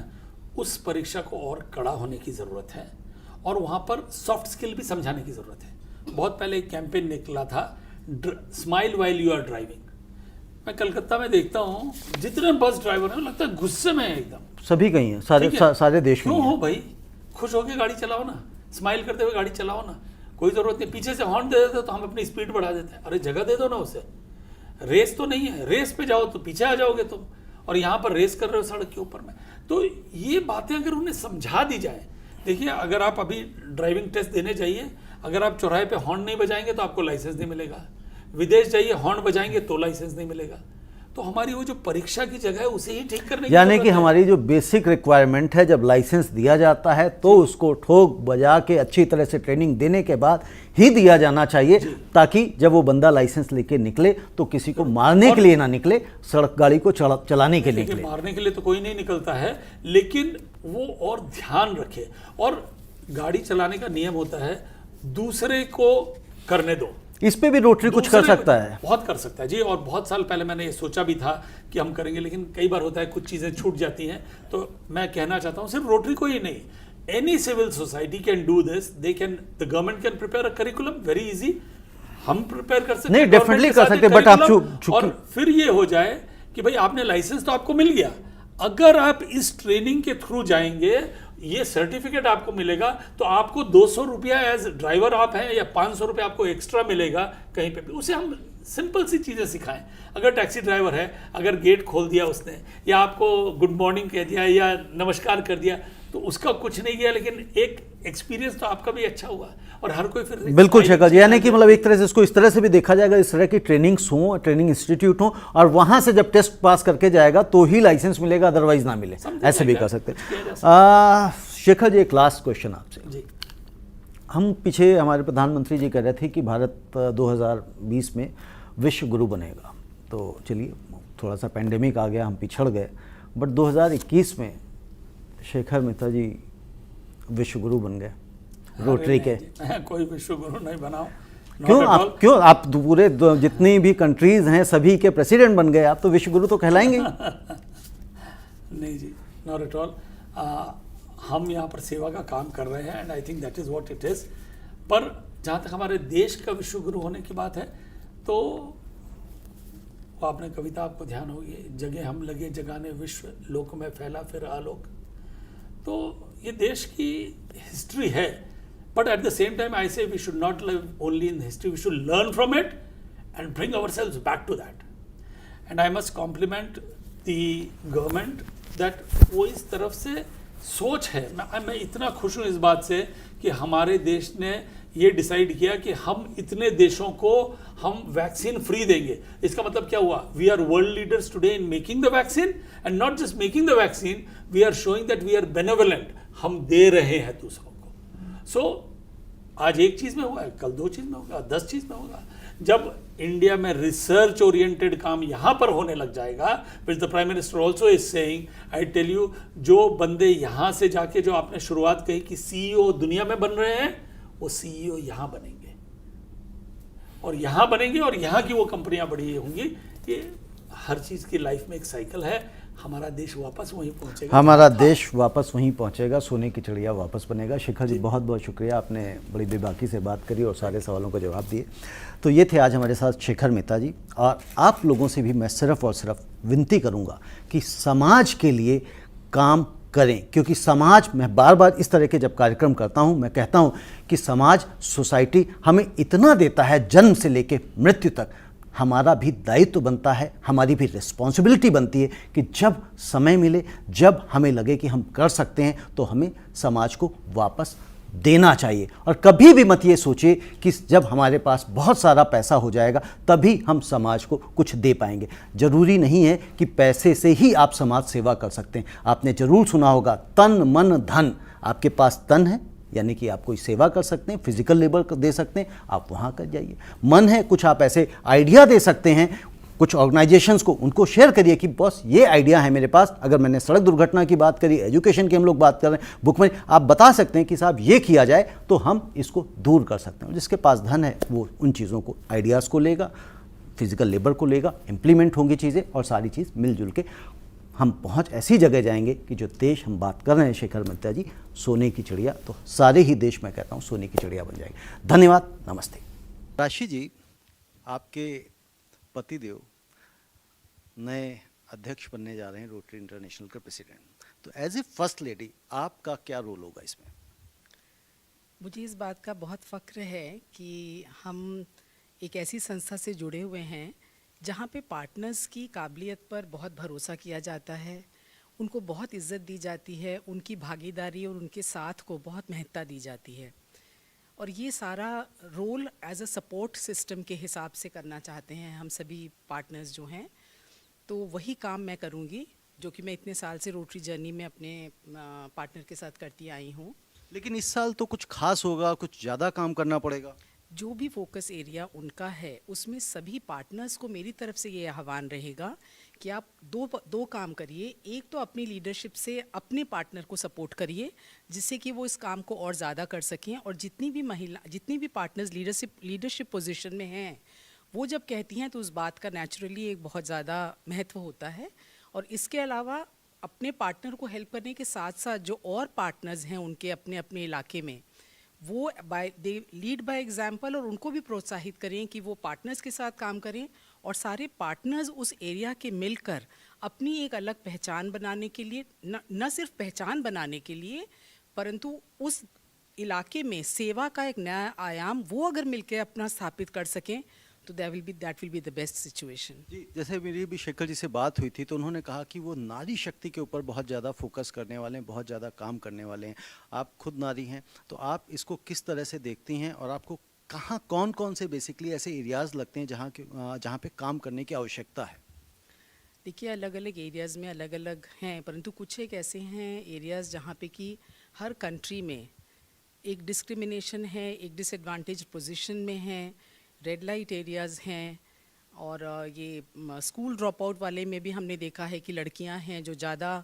उस परीक्षा को और कड़ा होने की ज़रूरत है, और वहाँ पर सॉफ्ट स्किल भी समझाने की ज़रूरत है। बहुत पहले एक कैंपेन निकला था, smile while you are driving. मैं कलकत्ता में देखता हूँ जितने बस ड्राइवर हैं, लगता है गुस्से में है एकदम। सभी कहीं हैं, सारे देश में। क्यों हो भाई? खुश होकर गाड़ी चलाओ ना, स्माइल करते हुए गाड़ी चलाओ ना, कोई ज़रूरत नहीं। पीछे से हॉर्न दे देते तो हम अपनी स्पीड बढ़ा देते हैं। अरे जगह दे दो ना उसे। रेस तो नहीं है, रेस पे जाओ तो पीछे आ जाओगे तुम, और यहाँ पर रेस कर रहे हो सड़क के ऊपर में। तो ये बातें अगर उन्हें समझा दी जाए, देखिए अगर आप अभी ड्राइविंग टेस्ट देने जाइए, अगर आप चौराहे पे हॉर्न नहीं बजाएंगे तो आपको लाइसेंस नहीं मिलेगा। विदेश जाइए, हॉर्न बजाएंगे तो लाइसेंस नहीं मिलेगा। तो हमारी वो जो परीक्षा की जगह है उसे ही ठीक करने की, यानी कि हमारी जो बेसिक रिक्वायरमेंट है, जब लाइसेंस दिया जाता है तो उसको ठोक बजा के अच्छी तरह से ट्रेनिंग देने के बाद ही दिया जाना चाहिए, ताकि जब वो बंदा लाइसेंस लेके निकले तो किसी को मारने के लिए ना निकले, सड़क गाड़ी को चलाने के लिए निकले। मारने के लिए तो कोई नहीं निकलता है, लेकिन वो और ध्यान रखे। और गाड़ी चलाने का नियम होता है, दूसरे को करने दो। इस पे भी रोटरी कुछ कर सकता है, बहुत कर सकता है जी। और बहुत साल पहले मैंने ये सोचा भी था कि हम करेंगे, लेकिन कई बार होता है कुछ चीज़ें छूट जाती हैं। तो मैं कहना चाहता हूँ, सिर्फ रोटरी को ही नहीं, any civil society can do this. They can, the government can prepare a curriculum, very easy. हम प्रिपेयर कर सकते हैं, नहीं डेफिनेटली कर सकते हैं, बट आप और फिर ये हो जाए कि भाई आपने लाइसेंस तो आपको मिल गया, अगर आप इस ट्रेनिंग के थ्रू जाएंगे, ये सर्टिफिकेट आपको मिलेगा, तो आपको 200 रुपया एज ड्राइवर आप हैं, या 500 रुपया आपको एक्स्ट्रा मिलेगा कहीं पे भी। उसे हम सिंपल सी चीज़ें सिखाएं। अगर टैक्सी ड्राइवर है, अगर गेट खोल दिया उसने, या आपको गुड मॉर्निंग कह दिया या नमस्कार कर दिया, तो उसका कुछ नहीं किया, लेकिन एक एक्सपीरियंस तो आपका भी अच्छा हुआ, और हर कोई फिर बिल्कुल शेखर जी, यानी कि मतलब एक तरह से इसको इस तरह से भी देखा जाएगा, इस तरह की ट्रेनिंग्स हो, ट्रेनिंग इंस्टीट्यूट हो, और वहां से जब टेस्ट पास करके जाएगा तो ही लाइसेंस मिलेगा, अदरवाइज ना मिले, ऐसे भी कर सकते हैं। शेखर जी, एक लास्ट क्वेश्चन आपसे। हम पीछे हमारे प्रधानमंत्री जी कह रहे थे कि भारत 2020 में विश्व गुरु बनेगा, तो चलिए थोड़ा सा पेंडेमिक आ गया, हम पिछड़ गए, बट 2021 में शेखर मेहता जी विश्व गुरु बन गए रोटरी के। मैं कोई विश्व गुरु नहीं बनाऊं। Not at all. क्यों आप पूरे जितनी भी कंट्रीज हैं सभी के प्रेसिडेंट बन गए, आप तो विश्व गुरु तो कहलाएंगे। नहीं जी, नॉट एट ऑल। हम यहाँ पर सेवा का काम कर रहे हैं and I think that is what it is. पर जहाँ तक हमारे देश का विश्व गुरु होने की बात है, तो वो आपने कविता, आपको ध्यान होगी, जगह हम लगे जगाने विश्व, लोक में फैला फिर आलोक। तो ये देश की हिस्ट्री है, but at the same time I say we should not live only in history, we should learn from it and bring ourselves back to that. And I must compliment the government that वो इस तरफ से सोच है। मैं इतना खुश हूँ इस बात से कि हमारे देश ने ये डिसाइड किया कि हम इतने देशों को हम वैक्सीन फ्री देंगे। इसका मतलब क्या हुआ? We are world leaders today in making the vaccine and not just making the vaccine, we are showing that we are benevolent, हम दे रहे हैं दूसरों को। सो आज एक चीज में हुआ है, कल 2 चीज में होगा, 10 चीज में होगा। जब इंडिया में रिसर्च ओरिएंटेड काम यहाँ पर होने लग जाएगा, which the prime minister also is saying, I tell you, जो बंदे यहाँ से जाके, जो आपने शुरुआत कही कि सीईओ दुनिया में बन रहे हैं, वो सीईओ यहाँ बनेंगे और यहाँ बनेंगे और यहाँ की वो कंपनियां बड़ी होंगी। ये हर चीज की लाइफ में एक साइकिल है। हमारा देश वापस वहीं पहुंचेगा, हमारा देश वापस वहीं पहुंचेगा, सोने की चिड़िया वापस बनेगा। शेखर जी बहुत बहुत शुक्रिया, आपने बड़ी बेबाकी से बात करी और सारे सवालों का जवाब दिए। तो ये थे आज हमारे साथ शेखर मेहता जी। और आप लोगों से भी मैं सिर्फ और सिर्फ विनती करूंगा कि समाज के लिए काम करें, क्योंकि समाज, मैं बार बार इस तरह के जब कार्यक्रम करता हूं, मैं कहता हूं कि समाज, सोसाइटी हमें इतना देता है, जन्म से लेके मृत्यु तक। हमारा भी दायित्व बनता है, हमारी भी रिस्पॉन्सिबिलिटी बनती है कि जब समय मिले, जब हमें लगे कि हम कर सकते हैं, तो हमें समाज को वापस देना चाहिए। और कभी भी मत ये सोचिए कि जब हमारे पास बहुत सारा पैसा हो जाएगा तभी हम समाज को कुछ दे पाएंगे। ज़रूरी नहीं है कि पैसे से ही आप समाज सेवा कर सकते हैं। आपने ज़रूर सुना होगा, तन मन धन। आपके पास तन है यानी कि आप कोई सेवा कर सकते हैं, फिजिकल लेबर दे सकते हैं, आप वहाँ कर जाइए। मन है, कुछ आप ऐसे आइडिया दे सकते हैं कुछ ऑर्गेनाइजेशंस को, उनको शेयर करिए कि बॉस ये आइडिया है मेरे पास। अगर मैंने सड़क दुर्घटना की बात करी, एजुकेशन की हम लोग बात कर रहे हैं, भुखमरी, आप बता सकते हैं कि साहब ये किया जाए तो हम इसको दूर कर सकते हैं। जिसके पास धन है वो उन चीज़ों को, आइडियाज़ को लेगा, फिजिकल लेबर को लेगा, इम्प्लीमेंट होंगी चीज़ें और सारी चीज़ मिलजुल के हम पहुंच ऐसी जगह जाएंगे कि जो देश हम बात कर रहे हैं शेखर मेहता जी, सोने की चिड़िया, तो सारे ही देश मैं कहता हूँ सोने की चिड़िया बन जाएगी। धन्यवाद, नमस्ते। राशि जी, आपके पतिदेव नए अध्यक्ष बनने जा रहे हैं रोटरी इंटरनेशनल के प्रेसिडेंट, तो एज ए फर्स्ट लेडी आपका क्या रोल होगा इसमें? मुझे इस बात का बहुत फ़ख्र है कि हम एक ऐसी संस्था से जुड़े हुए हैं जहाँ पे पार्टनर्स की काबिलियत पर बहुत भरोसा किया जाता है, उनको बहुत इज़्ज़त दी जाती है, उनकी भागीदारी और उनके साथ को बहुत महत्ता दी जाती है। और ये सारा role as a support system के हिसाब से करना चाहते हैं हम सभी पार्टनर्स जो हैं। तो वही काम मैं करूँगी जो कि मैं इतने साल से रोटरी जर्नी में अपने पार्टनर के साथ करती आई हूँ। लेकिन इस साल तो कुछ खास होगा, कुछ ज़्यादा काम करना पड़ेगा। जो भी फोकस एरिया उनका है उसमें सभी पार्टनर्स को मेरी तरफ से ये आह्वान रहेगा कि आप दो काम करिए। एक तो अपनी लीडरशिप से अपने पार्टनर को सपोर्ट करिए जिससे कि वो इस काम को और ज़्यादा कर सकें। और जितनी भी पार्टनर्स लीडरशिप पोजीशन में हैं वो जब कहती हैं तो उस बात का नेचुरली एक बहुत ज़्यादा महत्व होता है। और इसके अलावा अपने पार्टनर को हेल्प करने के साथ साथ जो और पार्टनर्स हैं उनके अपने अपने इलाके में, वो दे लीड बाय एग्जाम्पल और उनको भी प्रोत्साहित करें कि वो पार्टनर्स के साथ काम करें और सारे पार्टनर्स उस एरिया के मिलकर अपनी एक अलग पहचान बनाने के लिए, न सिर्फ पहचान बनाने के लिए परंतु उस इलाके में सेवा का एक नया आयाम वो अगर मिलकर अपना स्थापित कर सकें तो that will be the best situation। जी, जैसे मेरी भी शेखर जी से बात हुई थी तो उन्होंने कहा कि वो नारी शक्ति के ऊपर बहुत ज़्यादा फोकस करने वाले हैं, बहुत ज़्यादा काम करने वाले हैं। आप खुद नारी हैं तो आप इसको किस तरह से देखती हैं और आपको कहाँ कौन कौन से बेसिकली ऐसे एरियाज़ लगते हैं जहाँ पे काम करने की आवश्यकता है? देखिए, अलग अलग एरियाज़ में अलग अलग हैं, परंतु कुछ एक ऐसे हैं एरियाज़ जहाँ पे कि हर कंट्री में एक डिस्क्रिमिनेशन है, एक डिसएडवांटेज पोजीशन में है, रेड लाइट एरियाज़ हैं और ये स्कूल ड्रॉप आउट वाले में भी हमने देखा है कि लड़कियां हैं जो ज़्यादा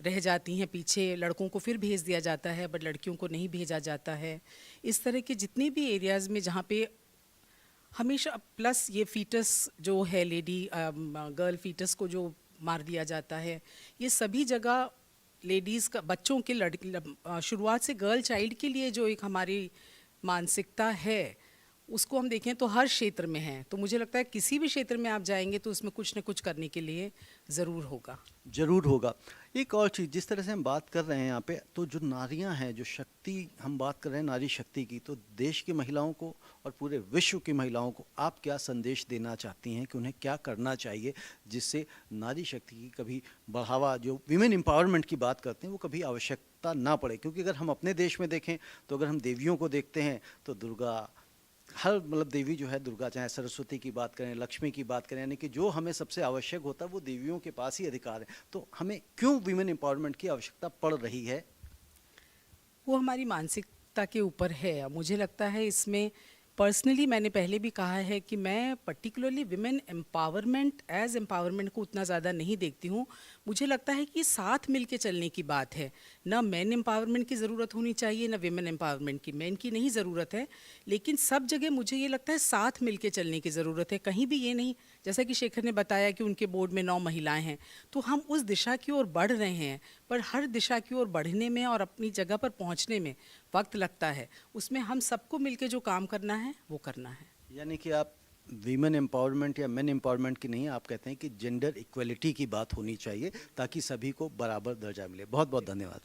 रह जाती हैं पीछे, लड़कों को फिर भेज दिया जाता है बट लड़कियों को नहीं भेजा जाता है। इस तरह के जितने भी एरियाज़ में जहाँ पे हमेशा, प्लस ये फीटस जो है, लेडी गर्ल फीटस को जो मार दिया जाता है, ये सभी जगह लेडीज़ का, बच्चों के शुरुआत से गर्ल चाइल्ड के लिए जो एक हमारी मानसिकता है उसको हम देखें तो हर क्षेत्र में है। तो मुझे लगता है किसी भी क्षेत्र में आप जाएंगे तो उसमें कुछ न कुछ करने के लिए ज़रूर होगा। जरूर होगा। एक और चीज़, जिस तरह से हम बात कर रहे हैं यहाँ पे, तो जो नारियाँ हैं, जो शक्ति हम बात कर रहे हैं नारी शक्ति की, तो देश की महिलाओं को और पूरे विश्व की महिलाओं को आप क्या संदेश देना चाहती हैं कि उन्हें क्या करना चाहिए जिससे नारी शक्ति की कभी बढ़ावा, जो विमेन एम्पावरमेंट की बात करते हैं, वो कभी आवश्यकता ना पड़े? क्योंकि अगर हम अपने देश में देखें तो अगर हम देवियों को देखते हैं तो दुर्गा, हर मतलब देवी जो है, दुर्गा, चाहे सरस्वती की बात करें, लक्ष्मी की बात करें, यानी कि जो हमें सबसे आवश्यक होता है वो देवियों के पास ही अधिकार है। तो हमें क्यों विमेन एम्पावरमेंट की आवश्यकता पड़ रही है? वो हमारी मानसिकता के ऊपर है। मुझे लगता है इसमें पर्सनली, मैंने पहले भी कहा है कि मैं particularly women empowerment as empowerment को उतना ज़्यादा नहीं देखती हूँ। मुझे लगता है कि साथ मिलके चलने की बात है। ना मैन एम्पावरमेंट की ज़रूरत होनी चाहिए, ना विमेन एम्पावरमेंट की। मैन की नहीं ज़रूरत है, लेकिन सब जगह मुझे ये लगता है साथ मिलके चलने की ज़रूरत है। कहीं भी ये नहीं, जैसा कि शेखर ने बताया कि उनके बोर्ड में 9 महिलाएं हैं, तो हम उस दिशा की ओर बढ़ रहे हैं। पर हर दिशा की ओर बढ़ने में और अपनी जगह पर पहुंचने में वक्त लगता है। उसमें हम सबको मिलके जो काम करना है वो करना है। यानी कि आप वीमेन एम्पावरमेंट या मेन एम्पावरमेंट की नहीं, आप कहते हैं कि जेंडर इक्वलिटी की बात होनी चाहिए ताकि सभी को बराबर दर्जा मिले। बहुत बहुत धन्यवाद।